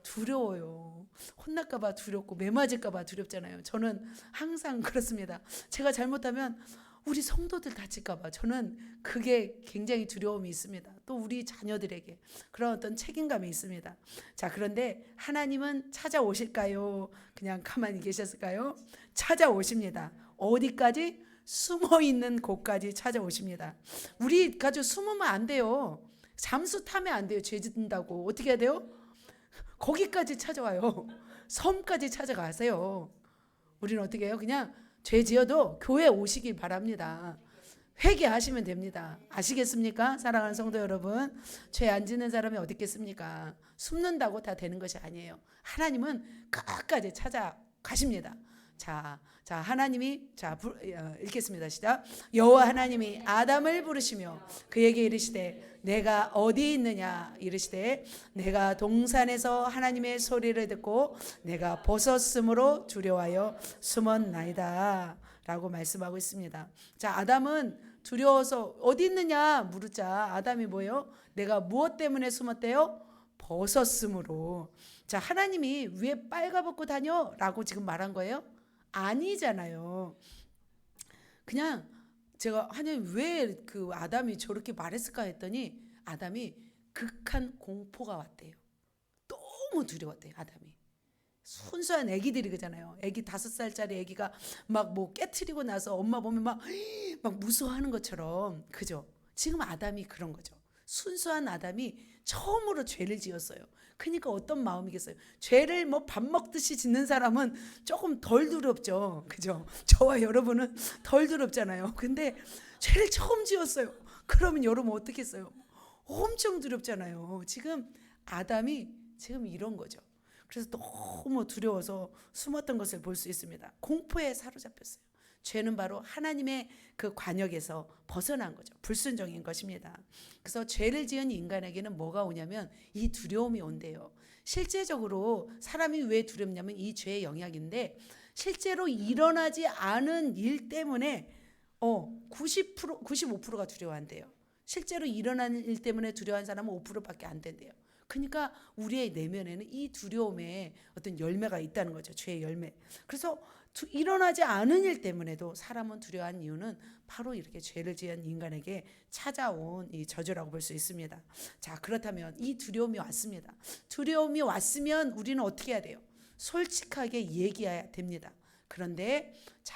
두려워요. 혼날까봐 두렵고 매 맞을까봐 두렵잖아요. 저는 항상 그렇습니다. 제가 잘못하면 우리 성도들 다칠까봐 저는 그게 굉장히 두려움이 있습니다. 또 우리 자녀들에게 그런 어떤 책임감이 있습니다. 자, 그런데 하나님은 찾아오실까요? 그냥 가만히 계셨을까요? 찾아오십니다. 어디까지? 숨어 있는 곳까지 찾아오십니다. 우리 가지고 숨으면 안 돼요. 잠수 타면 안 돼요. 죄 짓는다고. 어떻게 해야 돼요? 거기까지 찾아와요. 섬까지 찾아가세요. 우리는 어떻게 해요? 그냥 죄 지어도 교회 오시길 바랍니다. 회개하시면 됩니다. 아시겠습니까? 사랑하는 성도 여러분, 죄 안 짓는 사람이 어디 있겠습니까? 숨는다고 다 되는 것이 아니에요. 하나님은 끝까지 찾아가십니다. 자, 하나님이 읽겠습니다. 시작. 여호와 하나님이 아담을 부르시며 그에게 이르시되 내가 어디 있느냐 이르시되 내가 동산에서 하나님의 소리를 듣고 내가 벗었으므로 두려워하여 숨었나이다 라고 말씀하고 있습니다. 자, 아담은 두려워서 어디 있느냐 물으자 아담이 뭐예요? 내가 무엇 때문에 숨었대요? 벗었으므로. 자, 하나님이 위에 빨가벗고 다녀 라고 지금 말한 거예요? 아니잖아요. 그냥 제가 하나님 왜 그 아담이 저렇게 말했을까 했더니 아담이 극한 공포가 왔대요. 너무 두려웠대요. 아담이. 순수한 애기들이 그잖아요. 애기 5살짜리 애기가 막 뭐 깨트리고 나서 엄마 보면 막 무서워하는 것처럼. 그죠? 지금 아담이 그런 거죠. 순수한 아담이 처음으로 죄를 지었어요. 그러니까 어떤 마음이겠어요? 죄를 뭐 밥 먹듯이 짓는 사람은 조금 덜 두렵죠. 그죠? 저와 여러분은 덜 두렵잖아요. 근데 죄를 처음 지었어요. 그러면 여러분 어떻겠어요? 엄청 두렵잖아요. 지금 아담이 지금 이런 거죠. 그래서 너무 두려워서 숨었던 것을 볼 수 있습니다. 공포에 사로잡혔어요. 죄는 바로 하나님의 그 관역에서 벗어난 거죠. 불순종인 것입니다. 그래서 죄를 지은 인간에게는 뭐가 오냐면 이 두려움이 온대요. 실제적으로 사람이 왜 두렵냐면 이 죄의 영향인데 실제로 일어나지 않은 일 때문에 95%가 두려워한대요. 실제로 일어나는 일 때문에 두려워하는 사람은 5%밖에 안 된대요. 그러니까 우리의 내면에는 이 두려움의 어떤 열매가 있다는 거죠. 죄의 열매. 그래서 일어나지 않은 일 때문에도 사람은 두려워한 이유는 바로 이렇게 죄를 지은 인간에게 찾아온 이 저주라고 볼 수 있습니다. 자, 그렇다면 이 두려움이 왔습니다. 두려움이 왔으면 우리는 어떻게 해야 돼요? 솔직하게 얘기해야 됩니다. 그런데 자,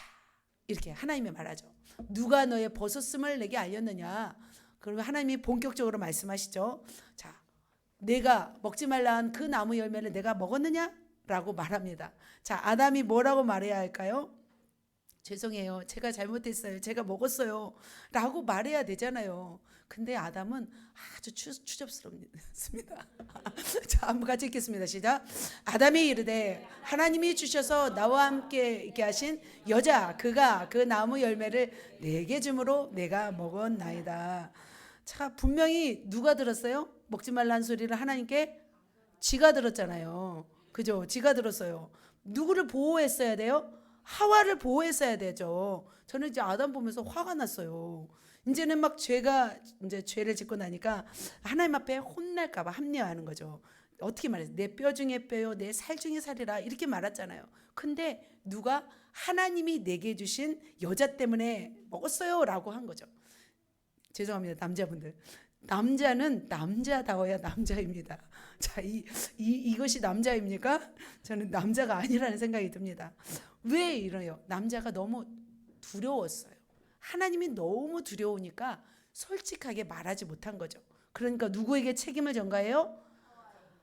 이렇게 하나님이 말하죠. 누가 너의 벗었음을 내게 알렸느냐? 그러면 하나님이 본격적으로 말씀하시죠. 자, 내가 먹지 말라 한 그 나무 열매를 내가 먹었느냐? 라고 말합니다. 자, 아담이 뭐라고 말해야 할까요? 죄송해요. 제가 잘못했어요. 제가 먹었어요. 라고 말해야 되잖아요. 근데 아담은 아주 추접스럽습니다. 자, 한번 같이 읽겠습니다. 시작. 아담이 이르되 하나님이 주셔서 나와 함께 있게 하신 여자 그가 그 나무 열매를 내게 주므로 내가 먹었나이다. 자, 분명히 누가 들었어요? 먹지 말라는 소리를 하나님께 지가 들었잖아요. 그죠? 지가 들었어요. 누구를 보호했어야 돼요? 하와를 보호했어야 되죠. 저는 이제 아담 보면서 화가 났어요. 이제는 막 죄가 이제 죄를 짓고 나니까 하나님 앞에 혼날까봐 합리화하는 거죠. 어떻게 말했어요? 내 뼈 중에 뼈요, 내 살 중에 살이라 이렇게 말했잖아요. 근데 누가 하나님이 내게 주신 여자 때문에 먹었어요라고 한 거죠. 죄송합니다, 남자분들. 남자는 남자다워야 남자입니다. 자, 이것이 남자입니까? 저는 남자가 아니라는 생각이 듭니다. 왜 이래요? 남자가 너무 두려웠어요. 하나님이 너무 두려우니까 솔직하게 말하지 못한 거죠. 그러니까 누구에게 책임을 전가해요?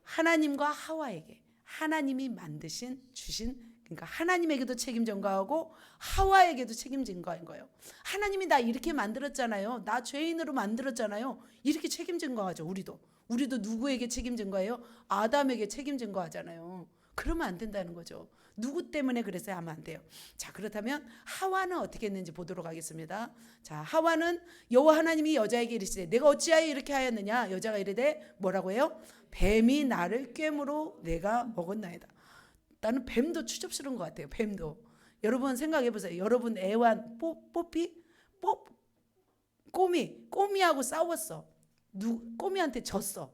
하나님과 하와에게. 하나님이 만드신 주신, 그러니까 하나님에게도 책임 전가하고 하와에게도 책임 전가한 거예요. 하나님이 나 이렇게 만들었잖아요. 나 죄인으로 만들었잖아요. 이렇게 책임 전가하죠. 우리도 누구에게 책임 전가해요? 아담에게 책임 전가하잖아요. 그러면 안 된다는 거죠. 누구 때문에 그랬어야 하면 안 돼요. 자, 그렇다면 하와는 어떻게 했는지 보도록 하겠습니다. 자, 하와는 여호와 하나님이 여자에게 이르시되 내가 어찌하여 이렇게 하였느냐? 여자가 이르되 뭐라고 해요? 뱀이 나를 꿰므로 내가 먹었나이다. 나는 뱀도 추접스러운 것 같아요. 뱀도. 여러분 생각해 보세요. 여러분 애완 꼬미하고 싸웠어. 꼬미한테 졌어.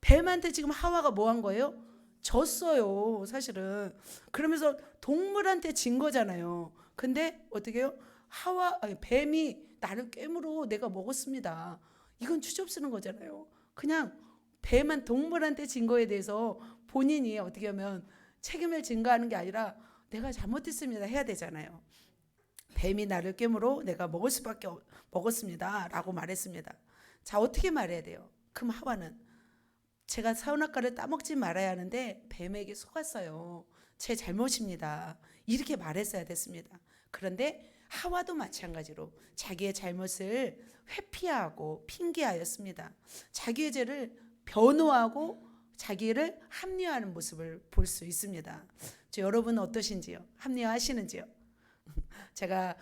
뱀한테 지금 하와가 뭐 한 거예요? 졌어요, 사실은. 그러면서 동물한테 진 거잖아요. 근데 어떻게 해요? 뱀이 나를 꿰물어 내가 먹었습니다. 이건 추접스러운 거잖아요. 그냥 뱀한 동물한테 진 거에 대해서 본인이 어떻게 하면 책임을 전가하는 게 아니라 내가 잘못했습니다 해야 되잖아요. 뱀이 나를 꿰물어 내가 먹었습니다 라고 말했습니다. 자, 어떻게 말해야 돼요? 그럼 하와는 제가 선악과를 따먹지 말아야 하는데 뱀에게 속았어요. 제 잘못입니다. 이렇게 말했어야 됐습니다. 그런데 하와도 마찬가지로 자기의 잘못을 회피하고 핑계하였습니다. 자기의 죄를 변호하고 자기를 합리화하는 모습을 볼 수 있습니다. 여러분은 어떠신지요? 합리화하시는지요? 제가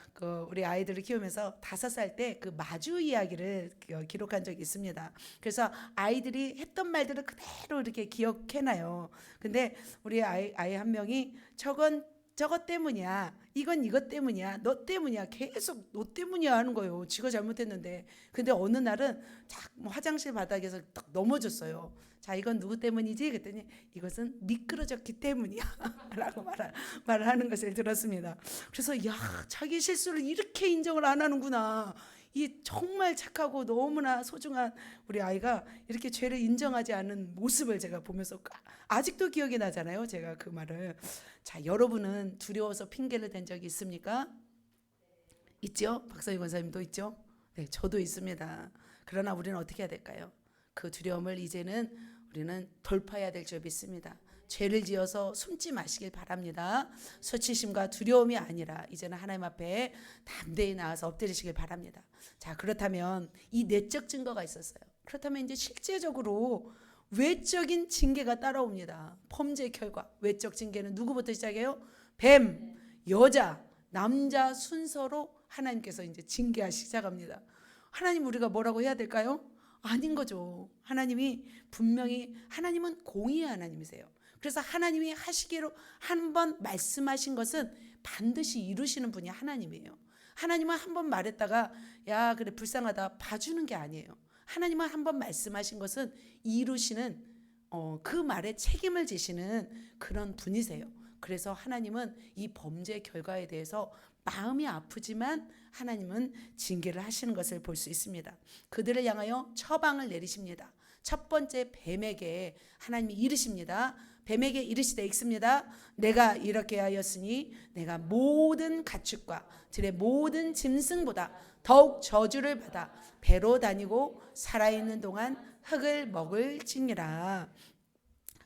우리 아이들을 키우면서 5살 때 그 마주 이야기를 기록한 적이 있습니다. 그래서 아이들이 했던 말들을 그대로 이렇게 기억해놔요. 근데 우리 아이 한 명이 저것 때문이야. 이건 이것 때문이야. 너 때문이야. 계속 너 때문이야 하는 거예요. 지가 잘못했는데. 근데 어느 날은 화장실 바닥에서 딱 넘어졌어요. 자, 이건 누구 때문이지? 그랬더니 이것은 미끄러졌기 때문이야 라고 말을 하는 것을 들었습니다. 그래서 자기 실수를 이렇게 인정을 안 하는구나. 이 정말 착하고 너무나 소중한 우리 아이가 이렇게 죄를 인정하지 않는 모습을 제가 보면서 아직도 기억이 나잖아요. 제가 그 말을. 자, 여러분은 두려워서 핑계를 댄 적이 있습니까? 있죠? 박서희 권사님도 있죠? 네, 저도 있습니다. 그러나 우리는 어떻게 해야 될까요? 그 두려움을 이제는 우리는 돌파해야 될 줄 믿습니다. 죄를 지어서 숨지 마시길 바랍니다. 수치심과 두려움이 아니라 이제는 하나님 앞에 담대히 나와서 엎드리시길 바랍니다. 자, 그렇다면 이 내적 증거가 있었어요. 그렇다면 이제 실제적으로 외적인 징계가 따라옵니다. 범죄의 결과. 외적 징계는 누구부터 시작해요? 뱀, 여자, 남자 순서로 하나님께서 이제 징계하시기 시작합니다. 하나님 우리가 뭐라고 해야 될까요? 아닌 거죠. 하나님이 분명히 하나님은 공의의 하나님이세요. 그래서 하나님이 하시기로 한 번 말씀하신 것은 반드시 이루시는 분이 하나님이에요. 하나님은 한 번 말했다가 야 그래 불쌍하다 봐주는 게 아니에요. 하나님은 한 번 말씀하신 것은 이루시는 그 말에 책임을 지시는 그런 분이세요. 그래서 하나님은 이 범죄의 결과에 대해서 마음이 아프지만 하나님은 징계를 하시는 것을 볼 수 있습니다. 그들을 향하여 처방을 내리십니다. 첫 번째 뱀에게 하나님이 이르십니다. 뱀에게 이르시되 읽습니다. 내가 이렇게 하였으니 내가 모든 가축과 들의 모든 짐승보다 더욱 저주를 받아 배로 다니고 살아있는 동안 흙을 먹을지니라.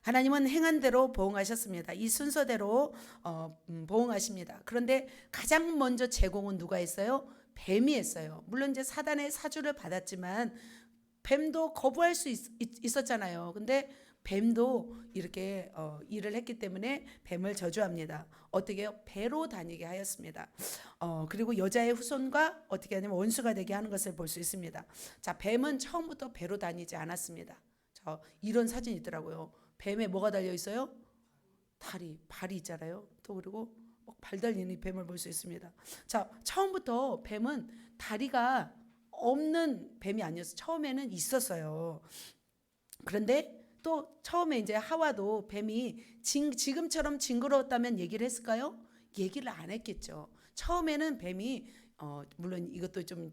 하나님은 행한 대로 보응하셨습니다. 이 순서대로 보응하십니다. 그런데 가장 먼저 제공은 누가 했어요? 뱀이 했어요. 물론 이제 사단의 사주를 받았지만 뱀도 거부할 수 있었잖아요. 근데 뱀도 이렇게 일을 했기 때문에 뱀을 저주합니다. 어떻게 해요? 배로 다니게 하였습니다. 그리고 여자의 후손과 어떻게 하냐면 원수가 되게 하는 것을 볼 수 있습니다. 자, 뱀은 처음부터 배로 다니지 않았습니다. 이런 사진이 있더라고요. 뱀에 뭐가 달려 있어요? 발이 있잖아요. 또 그리고 발 달리는 뱀을 볼 수 있습니다. 자, 처음부터 뱀은 다리가 없는 뱀이 아니었어요. 처음에는 있었어요. 그런데 또 처음에 이제 하와도 뱀이 지금처럼 징그러웠다면 얘기를 했을까요? 얘기를 안 했겠죠. 처음에는 뱀이 물론 이것도 좀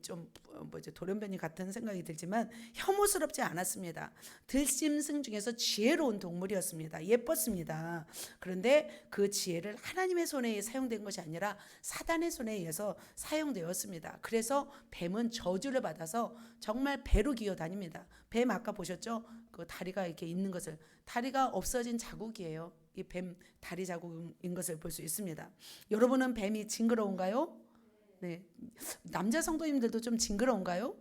뭐죠, 돌연변이 같은 생각이 들지만 혐오스럽지 않았습니다. 들짐승 중에서 지혜로운 동물이었습니다. 예뻤습니다. 그런데 그 지혜를 하나님의 손에 사용된 것이 아니라 사단의 손에 의해서 사용되었습니다. 그래서 뱀은 저주를 받아서 정말 배로 기어 다닙니다. 뱀 아까 보셨죠? 그 다리가 이렇게 있는 것을, 다리가 없어진 자국이에요. 이 뱀 다리 자국인 것을 볼 수 있습니다. 여러분은 뱀이 징그러운가요? 네. 남자 성도님들도 좀 징그러운가요?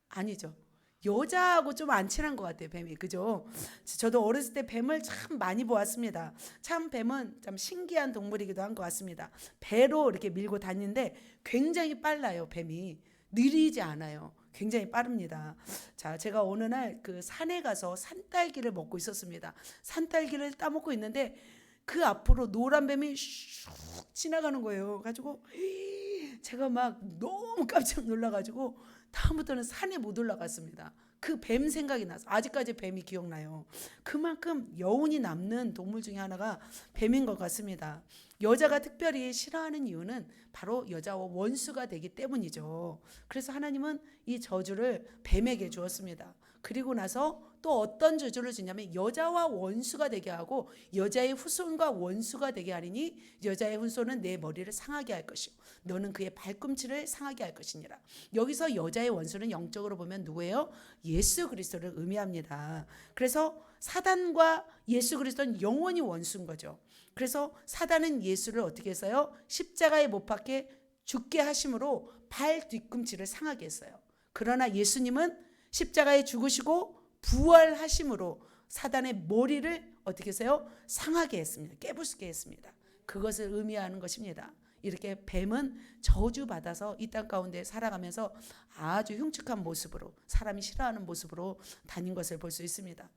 아니죠. 여자하고 좀 안 친한 것 같아요, 뱀이. 그죠? 저도 어렸을 때 뱀을 참 많이 보았습니다. 참 뱀은 참 신기한 동물이기도 한 것 같습니다. 배로 이렇게 밀고 다니는데 굉장히 빨라요, 뱀이. 느리지 않아요. 굉장히 빠릅니다. 자, 제가 어느 날 그 산에 가서 산딸기를 먹고 있었습니다. 산딸기를 따먹고 있는데 그 앞으로 노란 뱀이 슉 지나가는 거예요. 가지고 제가 막 너무 깜짝 놀라가지고 다음부터는 산에 못 올라갔습니다. 그 뱀 생각이 나서 아직까지 뱀이 기억나요. 그만큼 여운이 남는 동물 중에 하나가 뱀인 것 같습니다. 여자가 특별히 싫어하는 이유는 바로 여자와 원수가 되기 때문이죠. 그래서 하나님은 이 저주를 뱀에게 주었습니다. 그리고 나서 또 어떤 저주를 주냐면 여자와 원수가 되게 하고 여자의 후손과 원수가 되게 하리니 여자의 후손은 내 머리를 상하게 할 것이요 너는 그의 발꿈치를 상하게 할 것이니라. 여기서 여자의 원수는 영적으로 보면 누구예요? 예수 그리스도를 의미합니다. 그래서 사단과 예수 그리스도는 영원히 원수인 거죠. 그래서 사단은 예수를 어떻게 했어요? 십자가에 못 박혀 죽게 하심으로 발 뒤꿈치를 상하게 했어요. 그러나 예수님은 십자가에 죽으시고 부활하심으로 사단의 머리를 어떻게 했어요? 상하게 했습니다. 깨부수게 했습니다. 그것을 의미하는 것입니다. 이렇게 뱀은 저주받아서 이 땅 가운데 살아가면서 아주 흉측한 모습으로, 사람이 싫어하는 모습으로 다닌 것을 볼 수 있습니다.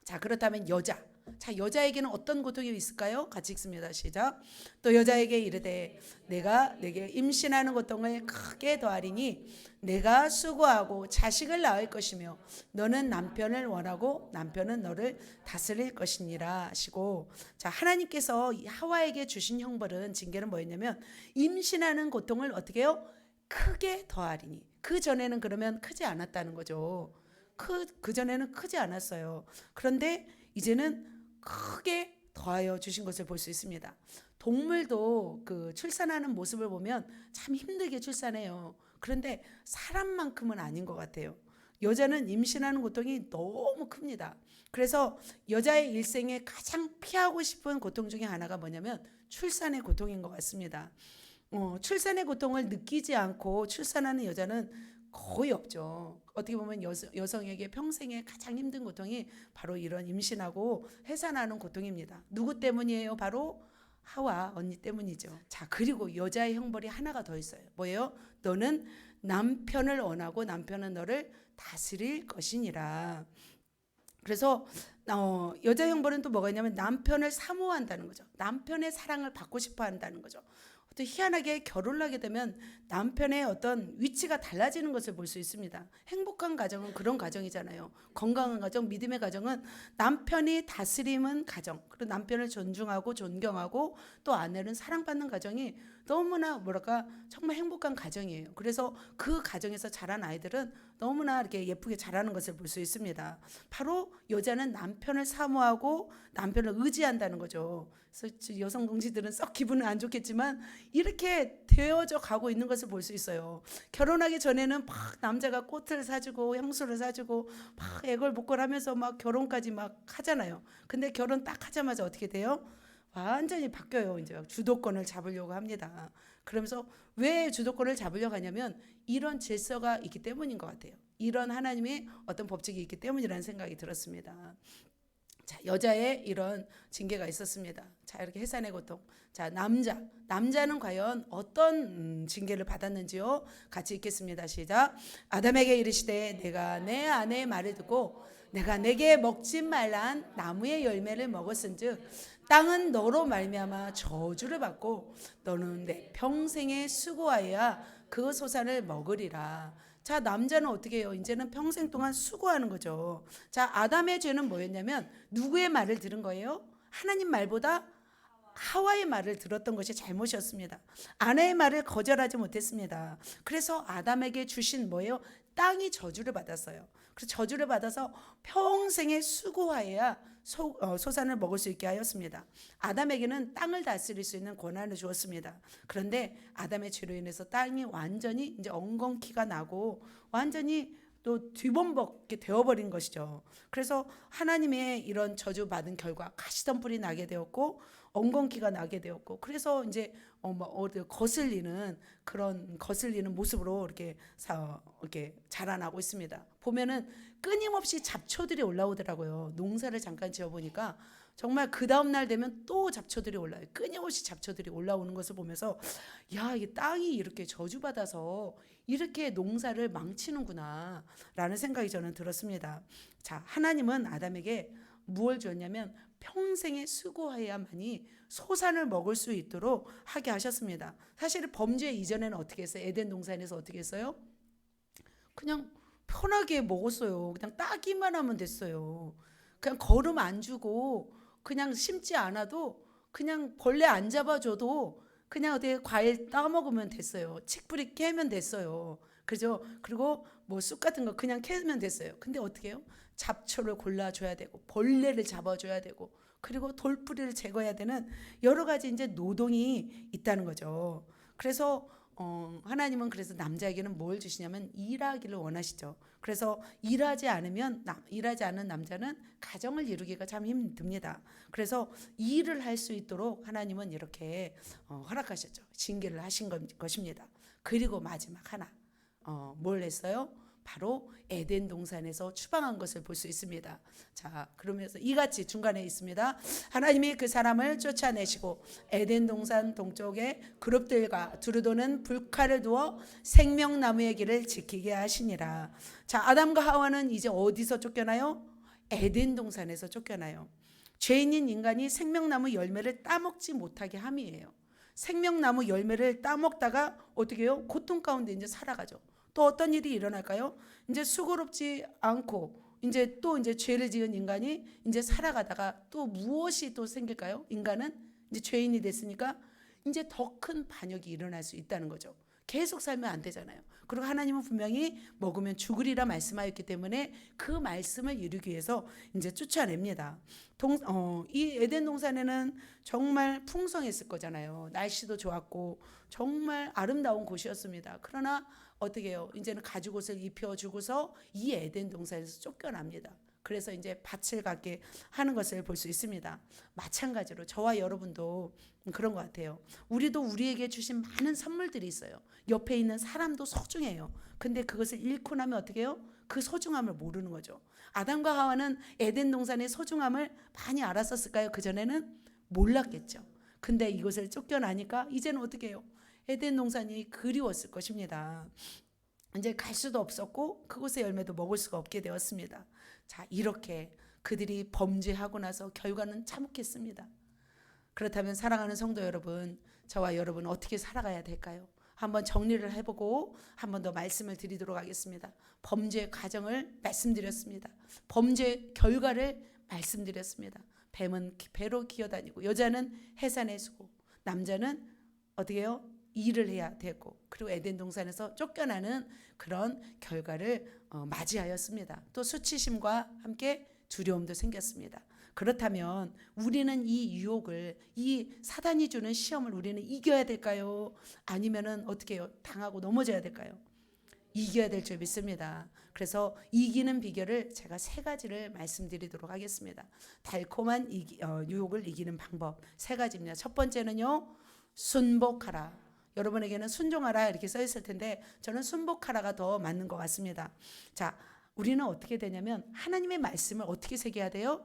자, 그렇다면 여자. 자, 여자에게는 어떤 고통이 있을까요? 같이 읽습니다. 시작. 또 여자에게 이르되 내가 내게 임신하는 고통을 크게 더하리니 내가 수고하고 자식을 낳을 것이며 너는 남편을 원하고 남편은 너를 다스릴 것이니라 하시고, 자, 하나님께서 하와에게 주신 형벌은, 징계는 뭐였냐면 임신하는 고통을 어떻게 해요? 크게 더하리니. 그 전에는 그러면 크지 않았다는 거죠. 그 전에는 크지 않았어요. 그런데 이제는 크게 더하여 주신 것을 볼 수 있습니다. 동물도 그 출산하는 모습을 보면 참 힘들게 출산해요. 그런데 사람만큼은 아닌 것 같아요. 여자는 임신하는 고통이 너무 큽니다. 그래서 여자의 일생에 가장 피하고 싶은 고통 중에 하나가 뭐냐면 출산의 고통인 것 같습니다. 출산의 고통을 느끼지 않고 출산하는 여자는 거의 없죠. 어떻게 보면 여성에게 평생에 가장 힘든 고통이 바로 이런 임신하고 해산하는 고통입니다. 누구 때문이에요? 바로 하와 언니 때문이죠. 자, 그리고 여자의 형벌이 하나가 더 있어요. 뭐예요? 너는 남편을 원하고 남편은 너를 다스릴 것이니라. 그래서 여자 형벌은 또 뭐가 있냐면 남편을 사모한다는 거죠. 남편의 사랑을 받고 싶어 한다는 거죠. 또 희한하게 결혼을 하게 되면 남편의 어떤 위치가 달라지는 것을 볼 수 있습니다. 행복한 가정은 그런 가정이잖아요. 건강한 가정, 믿음의 가정은 남편이 다스리는 가정, 그리고 남편을 존중하고 존경하고 또 아내는 사랑받는 가정이 너무나 뭐랄까 정말 행복한 가정이에요. 그래서 그 가정에서 자란 아이들은 너무나 이렇게 예쁘게 자라는 것을 볼 수 있습니다. 바로 여자는 남편을 사모하고 남편을 의지한다는 거죠. 그래서 여성 동지들은 썩 기분은 안 좋겠지만 이렇게 되어져 가고 있는 것을 볼 수 있어요. 결혼하기 전에는 막 남자가 꽃을 사주고 향수를 사주고 막 애걸복걸하면서 막 결혼까지 막 하잖아요. 근데 결혼 딱 하자마자 어떻게 돼요? 완전히 바뀌어요. 이제 주도권을 잡으려고 합니다. 그러면서 왜 주도권을 잡으려고 하냐면 이런 질서가 있기 때문인 것 같아요. 이런 하나님의 어떤 법칙이 있기 때문이라는 생각이 들었습니다. 자, 여자의 이런 징계가 있었습니다. 자, 이렇게 해산의 고통. 자, 남자는 과연 어떤 징계를 받았는지요? 같이 읽겠습니다. 시작. 아담에게 이르시되 내가 내 아내의 말을 듣고 내가 내게 먹지 말란 나무의 열매를 먹었은즉 땅은 너로 말미암아 저주를 받고 너는 내 평생에 수고하여야 그 소산을 먹으리라. 자, 남자는 어떻게 해요? 이제는 평생 동안 수고하는 거죠. 자, 아담의 죄는 뭐였냐면 누구의 말을 들은 거예요? 하나님 말보다 하와의 말을 들었던 것이 잘못이었습니다. 아내의 말을 거절하지 못했습니다. 그래서 아담에게 주신 뭐예요? 땅이 저주를 받았어요. 그래서 저주를 받아서 평생의 수고하여야 소산을 먹을 수 있게 하였습니다. 아담에게는 땅을 다스릴 수 있는 권한을 주었습니다. 그런데 아담의 죄로 인해서 땅이 완전히 이제 엉겅퀴가 나고 완전히 또 뒤범벅게 되어버린 것이죠. 그래서 하나님의 이런 저주받은 결과 가시덤불이 나게 되었고 엉겅퀴가 나게 되었고, 그래서 이제 거슬리는 그런 거슬리는 모습으로 이렇게 자라나고 있습니다. 보면은 끊임없이 잡초들이 올라오더라고요. 농사를 잠깐 지어보니까 정말 그 다음 날 되면 또 잡초들이 올라요. 끊임없이 잡초들이 올라오는 것을 보면서 야, 이게 땅이 이렇게 저주받아서 이렇게 농사를 망치는구나 라는 생각이 저는 들었습니다. 자, 하나님은 아담에게 무엇을 주었냐면 평생에 수고해야만이 소산을 먹을 수 있도록 하게 하셨습니다. 사실 범죄 이전에는 어떻게 했어요? 에덴 동산에서 어떻게 했어요? 그냥 편하게 먹었어요. 그냥 따기만 하면 됐어요. 그냥 거름 안 주고 그냥 심지 않아도 그냥 벌레 안 잡아줘도 그냥 어디 과일 따 먹으면 됐어요. 칡뿌리 깨면 됐어요. 그죠? 그리고 뭐 쑥 같은 거 그냥 캐면 됐어요. 근데 어떻게 해요? 잡초를 골라줘야 되고 벌레를 잡아줘야 되고 그리고 돌뿌리를 제거해야 되는 여러 가지 이제 노동이 있다는 거죠. 그래서 하나님은 그래서 남자에게는 뭘 주시냐면 일하기를 원하시죠. 그래서 일하지 않은 남자는 가정을 이루기가 참 힘듭니다. 그래서 일을 할 수 있도록 하나님은 이렇게 허락하셨죠. 징계를 하신 것입니다. 그리고 마지막 하나 뭘 했어요? 바로 에덴 동산에서 추방한 것을 볼 수 있습니다. 자, 그러면서 이같이 중간에 있습니다. 하나님이 그 사람을 쫓아내시고 에덴 동산 동쪽에 그룹들과 두루도는 불칼을 두어 생명나무의 길을 지키게 하시니라. 자, 아담과 하와는 이제 어디서 쫓겨나요? 에덴 동산에서 쫓겨나요. 죄인인 인간이 생명나무 열매를 따먹지 못하게 함이에요. 생명나무 열매를 따먹다가 어떻게 해요? 고통 가운데 이제 살아가죠. 또 어떤 일이 일어날까요? 이제 수고롭지 않고 이제 또 이제 죄를 지은 인간이 이제 살아가다가 또 무엇이 또 생길까요? 인간은 이제 죄인이 됐으니까 이제 더 큰 반역이 일어날 수 있다는 거죠. 계속 살면 안 되잖아요. 그리고 하나님은 분명히 먹으면 죽으리라 말씀하였기 때문에 그 말씀을 이루기 위해서 이제 쫓아냅니다. 이 에덴 동산에는 정말 풍성했을 거잖아요. 날씨도 좋았고 정말 아름다운 곳이었습니다. 그러나 어떻게 해요? 이제는 가죽옷을 입혀주고서 이 에덴 동산에서 쫓겨납니다. 그래서 이제 밭을 갖게 하는 것을 볼 수 있습니다. 마찬가지로 저와 여러분도 그런 것 같아요. 우리도 우리에게 주신 많은 선물들이 있어요. 옆에 있는 사람도 소중해요. 근데 그것을 잃고 나면 어떻게 해요? 그 소중함을 모르는 거죠. 아담과 하와는 에덴 동산의 소중함을 많이 알았었을까요? 그전에는 몰랐겠죠. 근데 이것을 쫓겨나니까 이제는 어떻게 해요? 에덴 동산이 그리웠을 것입니다. 이제 갈 수도 없었고 그곳의 열매도 먹을 수가 없게 되었습니다. 자, 이렇게 그들이 범죄하고 나서 결과는 참혹했습니다. 그렇다면 사랑하는 성도 여러분, 저와 여러분 어떻게 살아가야 될까요? 한번 정리를 해보고 한 번 더 말씀을 드리도록 하겠습니다. 범죄 과정을 말씀드렸습니다. 범죄 결과를 말씀드렸습니다. 뱀은 배로 기어다니고 여자는 해산에 수고, 남자는 어떻게 해요? 일을 해야 되고, 그리고 에덴 동산에서 쫓겨나는 그런 결과를 맞이하였습니다. 또 수치심과 함께 두려움도 생겼습니다. 그렇다면 우리는 이 유혹을, 이 사단이 주는 시험을 우리는 이겨야 될까요? 아니면은 어떻게 해요? 당하고 넘어져야 될까요? 이겨야 될 줄 믿습니다. 그래서 이기는 비결을 제가 3가지를 말씀드리도록 하겠습니다. 달콤한 유혹을 이기는 방법 3가지입니다. 첫 번째는요, 순복하라. 여러분에게는 순종하라 이렇게 써 있을 텐데 저는 순복하라가 더 맞는 것 같습니다. 자, 우리는 어떻게 되냐면 하나님의 말씀을 어떻게 새겨야 돼요?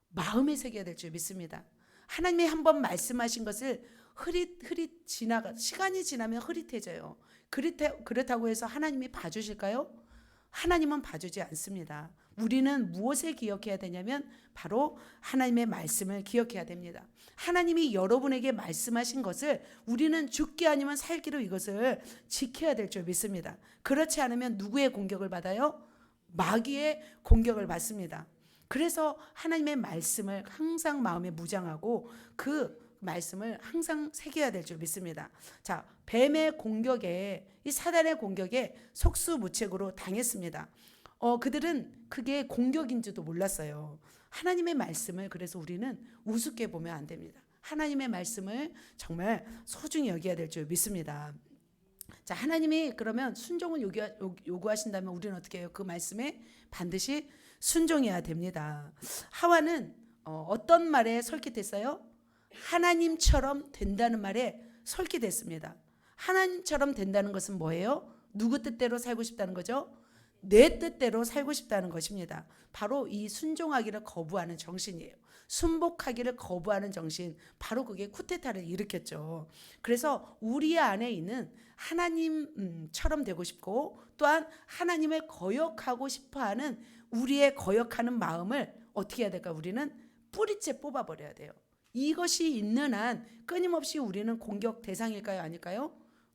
마음에 새겨야 될 줄 믿습니다. 하나님이 한번 말씀하신 것을 시간이 지나면 흐릿해져요. 그렇다고 해서 하나님이 봐주실까요? 하나님은 봐주지 않습니다. 우리는 무엇을 기억해야 되냐면 바로 하나님의 말씀을 기억해야 됩니다. 하나님이 여러분에게 말씀하신 것을 우리는 죽기 아니면 살기로 이것을 지켜야 될 줄 믿습니다. 그렇지 않으면 누구의 공격을 받아요? 마귀의 공격을 받습니다. 그래서 하나님의 말씀을 항상 마음에 무장하고 그 말씀을 항상 새겨야 될 줄 믿습니다. 자, 뱀의 공격에, 이 사단의 공격에 속수무책으로 당했습니다. 그들은 그게 공격인지도 몰랐어요. 하나님의 말씀을 그래서 우리는 우습게 보면 안 됩니다. 하나님의 말씀을 정말 소중히 여겨야 될 줄 믿습니다. 자, 하나님이 그러면 순종을 요구하신다면 우리는 어떻게 해요? 그 말씀에 반드시 순종해야 됩니다. 하와는 어떤 말에 설깃했어요? 하나님처럼 된다는 말에 설깃했습니다. 하나님처럼 된다는 것은 뭐예요? 누구 뜻대로 살고 싶다는 거죠? 내 뜻대로 살고 싶다는 것입니다. 바로 이 순종하기를 거부하는 정신이에요. 순복하기를 거부하는 정신, 바로 그게 쿠데타를 일으켰죠. 그래서 우리 안에 있는 하나님처럼 되고 싶고 또한 하나님을 거역하고 싶어하는 우리의 거역하는 마음을 어떻게 해야 될까? 우리는 뿌리째 뽑아버려야 돼요. 이것이 있는 한 끊임없이 우리는 공격 대상일까요? 아닐까요?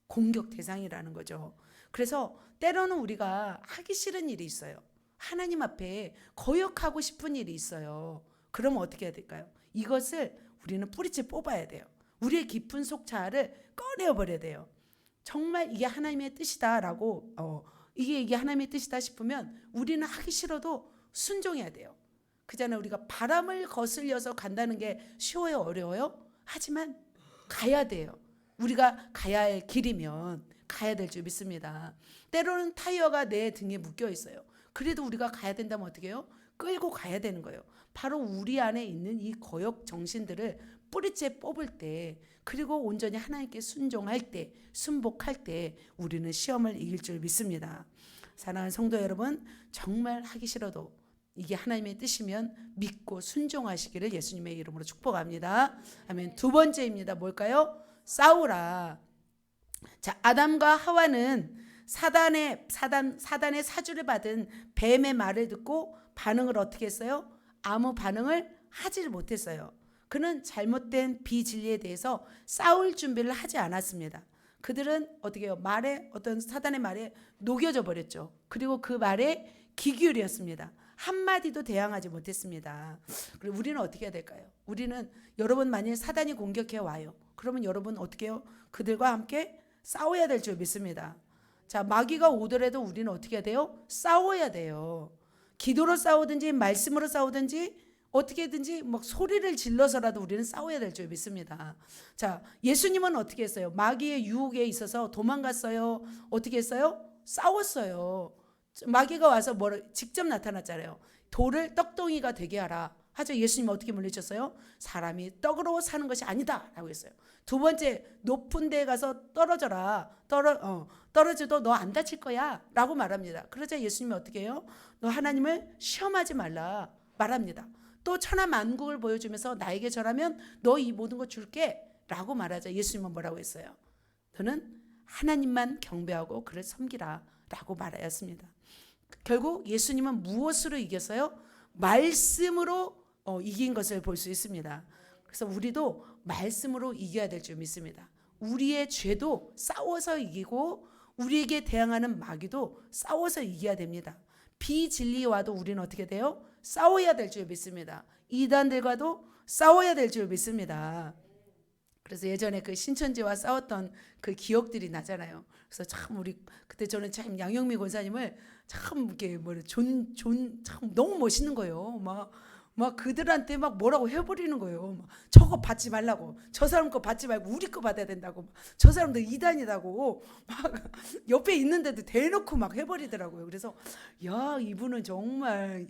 공격 대상이라는 거죠. 그래서 때로는 우리가 하기 싫은 일이 있어요. 하나님 앞에 거역하고 싶은 일이 있어요. 그러면 어떻게 해야 될까요? 이것을 우리는 뿌리째 뽑아야 돼요. 우리의 깊은 속자를 꺼내버려야 돼요. 정말 이게 하나님의 뜻이다라고 이게 하나님의 뜻이다 싶으면 우리는 하기 싫어도 순종해야 돼요. 그잖아요. 우리가 바람을 거슬려서 간다는 게 쉬워요, 어려워요? 하지만 가야 돼요. 우리가 가야 할 길이면 가야 될 줄 믿습니다. 때로는 타이어가 내 등에 묶여 있어요. 그래도 우리가 가야 된다면 어떻게 해요? 끌고 가야 되는 거예요. 바로 우리 안에 있는 이 거역 정신들을 뿌리째 뽑을 때, 그리고 온전히 하나님께 순종할 때, 순복할 때 우리는 시험을 이길 줄 믿습니다. 사랑하는 성도 여러분, 정말 하기 싫어도 이게 하나님의 뜻이면 믿고 순종하시기를 예수님의 이름으로 축복합니다. 아멘. 두 번째입니다. 뭘까요? 싸우라. 자, 아담과 하와는 사단의 사주를 받은 뱀의 말을 듣고 반응을 어떻게 했어요? 아무 반응을 하지 못했어요. 그는 잘못된 비진리에 대해서 싸울 준비를 하지 않았습니다. 그들은 어떻게 해요? 어떤 사단의 말에 녹여져 버렸죠. 그리고 그 말에 귀 기울였습니다. 한마디도 대항하지 못했습니다. 그리고 우리는 어떻게 해야 될까요? 우리는 여러분 만일 사단이 공격해 와요. 그러면 여러분 어떻게 해요? 그들과 함께 싸워야 될 줄 믿습니다. 자, 마귀가 오더라도 우리는 어떻게 해야 돼요? 싸워야 돼요. 기도로 싸우든지 말씀으로 싸우든지 어떻게든지 막 소리를 질러서라도 우리는 싸워야 될 줄 믿습니다. 자, 예수님은 어떻게 했어요? 마귀의 유혹에 있어서 도망갔어요? 어떻게 했어요? 싸웠어요. 마귀가 와서 직접 나타났잖아요. 돌을 떡덩이가 되게 하라. 하죠. 예수님 어떻게 물리쳤어요? 사람이 떡으로 사는 것이 아니다 라고 했어요. 두 번째, 높은 데에 가서 떨어져라. 떨어져도 너 안 다칠 거야 라고 말합니다. 그러자 예수님이 어떻게 해요? 너 하나님을 시험하지 말라 말합니다. 또 천하만국을 보여주면서 나에게 절하면 너 이 모든 거 줄게 라고 말하자 예수님은 뭐라고 했어요? 너는 하나님만 경배하고 그를 섬기라 라고 말하였습니다. 결국 예수님은 무엇으로 이겼어요? 말씀으로 이긴 것을 볼 수 있습니다. 그래서 우리도 말씀으로 이겨야 될 줄 믿습니다. 우리의 죄도 싸워서 이기고 우리에게 대항하는 마귀도 싸워서 이겨야 됩니다. 비진리와도 우리는 어떻게 돼요? 싸워야 될 줄 믿습니다. 이단들과도 싸워야 될 줄 믿습니다. 그래서 예전에 그 신천지와 싸웠던 그 기억들이 나잖아요. 그래서 참 우리 그때 저는 참 양영미 권사님을 참 이렇게 참 너무 멋있는 거예요. 막 그들한테 막 뭐라고 해버리는 거예요. 막 저거 받지 말라고, 저 사람 거 받지 말고 우리 거 받아야 된다고, 저 사람들 이단이라고 막 옆에 있는데도 대놓고 막 해버리더라고요. 그래서 야, 이분은 정말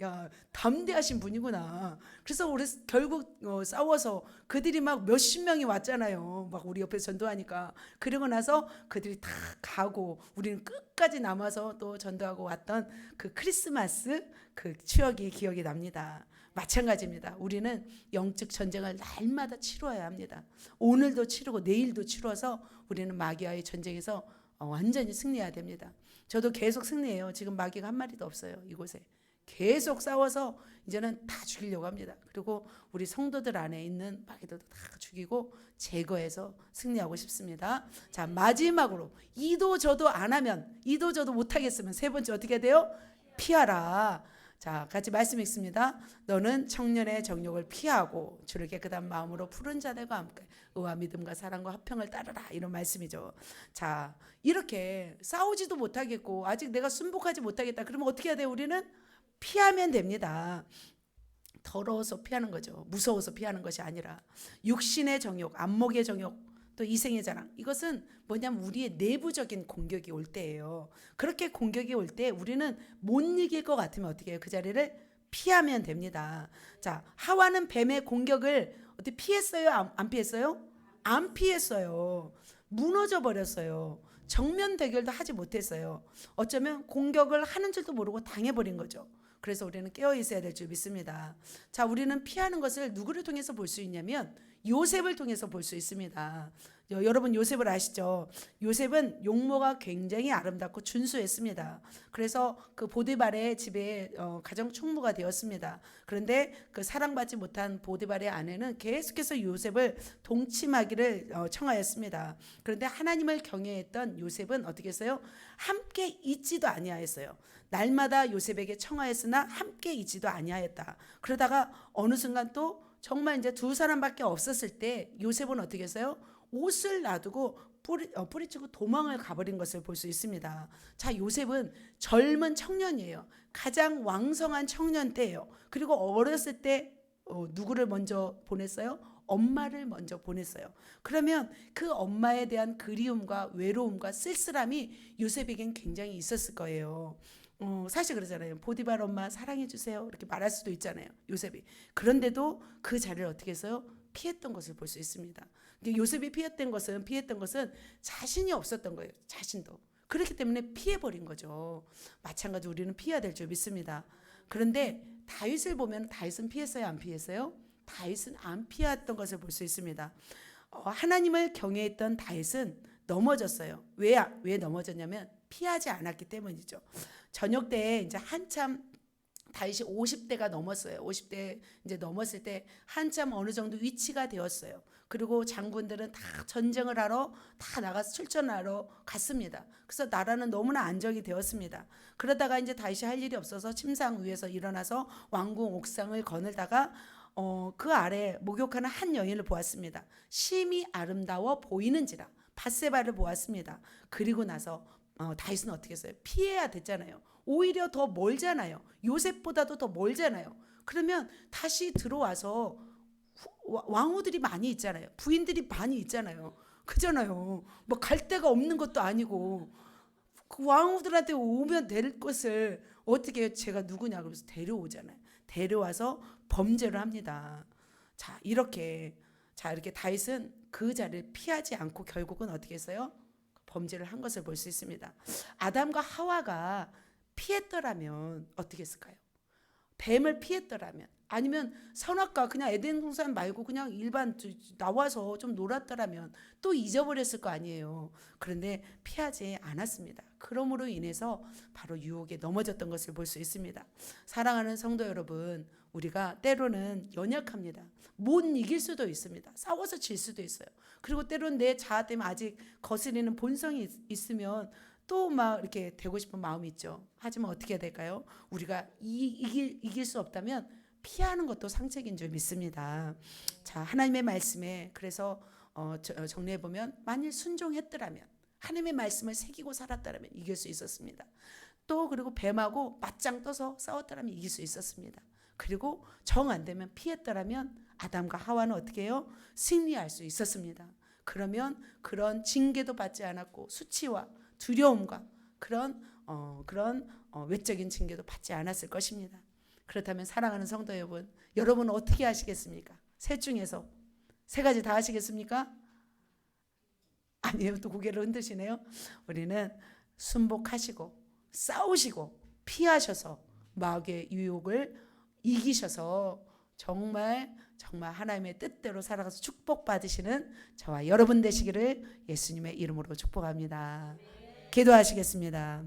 담대하신 분이구나. 그래서 우리 결국 싸워서 그들이 막 몇십 명이 왔잖아요. 막 우리 옆에서 전도하니까. 그러고 나서 그들이 다 가고 우리는 끝까지 남아서 또 전도하고 왔던 그 크리스마스 그 추억이 기억이 납니다. 마찬가지입니다. 우리는 영적 전쟁을 날마다 치러야 합니다. 오늘도 치르고 내일도 치러서 우리는 마귀와의 전쟁에서 완전히 승리해야 됩니다. 저도 계속 승리해요. 지금 마귀가 한 마리도 없어요. 이곳에. 계속 싸워서 이제는 다 죽이려고 합니다. 그리고 우리 성도들 안에 있는 마귀들도 다 죽이고 제거해서 승리하고 싶습니다. 자, 마지막으로 이도 저도 안 하면, 이도 저도 못 하겠으면 세 번째 어떻게 돼요? 피하라. 자, 같이 말씀 읽습니다. 너는 청년의 정욕을 피하고 주를 깨끗한 마음으로 푸른 자들과 함께 의와 믿음과 사랑과 화평을 따르라. 이런 말씀이죠. 자, 이렇게 싸우지도 못하겠고 아직 내가 순복하지 못하겠다. 그러면 어떻게 해야 돼요? 우리는 피하면 됩니다. 더러워서 피하는 거죠. 무서워서 피하는 것이 아니라 육신의 정욕, 안목의 정욕, 또 이생의 자랑, 이것은 뭐냐면 우리의 내부적인 공격이 올 때예요. 그렇게 공격이 올 때 우리는 못 이길 것 같으면 어떻게 해요? 그 자리를 피하면 됩니다. 자, 하와는 뱀의 공격을 어떻게 피했어요? 안 피했어요? 안 피했어요. 무너져 버렸어요. 정면 대결도 하지 못했어요. 어쩌면 공격을 하는 줄도 모르고 당해버린 거죠. 그래서 우리는 깨어 있어야 될 줄 믿습니다. 자, 우리는 피하는 것을 누구를 통해서 볼 수 있냐면 요셉을 통해서 볼 수 있습니다. 여러분 요셉을 아시죠? 요셉은 용모가 굉장히 아름답고 준수했습니다. 그래서 그 보디발의 집에 가정 총무가 되었습니다. 그런데 그 사랑받지 못한 보디발의 아내는 계속해서 요셉을 동침하기를 청하였습니다. 그런데 하나님을 경외했던 요셉은 어떻게 했어요? 함께 있지도 아니하였어요. 날마다 요셉에게 청하였으나 함께 있지도 아니하였다. 그러다가 어느 순간 또 정말 이제 두 사람밖에 없었을 때 요셉은 어떻게 했어요? 옷을 놔두고 뿌리치고 도망을 가버린 것을 볼 수 있습니다. 자, 요셉은 젊은 청년이에요. 가장 왕성한 청년 때예요. 그리고 어렸을 때 누구를 먼저 보냈어요? 엄마를 먼저 보냈어요. 그러면 그 엄마에 대한 그리움과 외로움과 쓸쓸함이 요셉에겐 굉장히 있었을 거예요. 사실 그러잖아요. 보디발 엄마 사랑해 주세요. 이렇게 말할 수도 있잖아요. 요셉이. 그런데도 그 자리를 어떻게 했어요? 피했던 것을 볼 수 있습니다. 요셉이 피했던 것은 자신이 없었던 거예요. 자신도. 그렇기 때문에 피해버린 거죠. 마찬가지로 우리는 피해야 될 줄 믿습니다. 그런데 다윗을 보면 다윗은 피했어요? 안 피했어요? 다윗은 안 피했던 것을 볼 수 있습니다. 하나님을 경외했던 다윗은 넘어졌어요. 왜 넘어졌냐면 피하지 않았기 때문이죠. 저녁 때 이제 한참 다윗이 50대가 넘었어요. 50대 이제 넘었을 때 한참 어느 정도 위치가 되었어요. 그리고 장군들은 다 전쟁을 하러 다 나가서 출전하러 갔습니다. 그래서 나라는 너무나 안정이 되었습니다. 그러다가 이제 다윗이 할 일이 없어서 침상 위에서 일어나서 왕궁 옥상을 거닐다가 그 아래 목욕하는 한 여인을 보았습니다. 심히 아름다워 보이는지라 밧세바를 보았습니다. 그리고 나서 다윗은 어떻게 했어요? 피해야 됐잖아요. 오히려 더 멀잖아요. 요셉보다도 더 멀잖아요. 그러면 다시 들어와서 왕후들이 많이 있잖아요. 부인들이 많이 있잖아요. 그잖아요. 뭐 갈 데가 없는 것도 아니고 그 왕후들한테 오면 될 것을 어떻게 해요? 제가 누구냐 그러면서 데려오잖아요. 데려와서 범죄를 합니다. 자, 이렇게 다윗은 그 자리를 피하지 않고 결국은 어떻게 했어요? 범죄를 한 것을 볼 수 있습니다. 아담과 하와가 피했더라면 어떻게 했을까요? 뱀을 피했더라면, 아니면 선악과 그냥 에덴 동산 말고 그냥 일반 나와서 좀 놀았더라면 또 잊어버렸을 거 아니에요. 그런데 피하지 않았습니다. 그러므로 인해서 바로 유혹에 넘어졌던 것을 볼 수 있습니다. 사랑하는 성도 여러분, 우리가 때로는 연약합니다. 못 이길 수도 있습니다. 싸워서 질 수도 있어요. 그리고 때로는 내 자아 때문에 아직 거스리는 본성이 있으면 또 막 이렇게 되고 싶은 마음이 있죠. 하지만 어떻게 해야 될까요? 우리가 이길 수 없다면 피하는 것도 상책인 줄 믿습니다. 자, 하나님의 말씀에 그래서 정리해 보면 만일 순종했더라면, 하나님의 말씀을 새기고 살았더라면 이길 수 있었습니다. 또 그리고 뱀하고 맞짱 떠서 싸웠더라면 이길 수 있었습니다. 그리고 정 안 되면 피했더라면 아담과 하와는 어떻게 해요? 승리할 수 있었습니다. 그러면 그런 징계도 받지 않았고 수치와 두려움과 그런 외적인 징계도 받지 않았을 것입니다. 그렇다면 사랑하는 성도 여러분, 여러분은 어떻게 하시겠습니까? 셋 중에서 세 가지 다 하시겠습니까? 아니에요. 또 고개를 흔드시네요. 우리는 순복하시고 싸우시고 피하셔서 마귀의 유혹을 이기셔서 정말 하나님의 뜻대로 살아가서 축복받으시는 저와 여러분 되시기를 예수님의 이름으로 축복합니다. 기도하시겠습니다.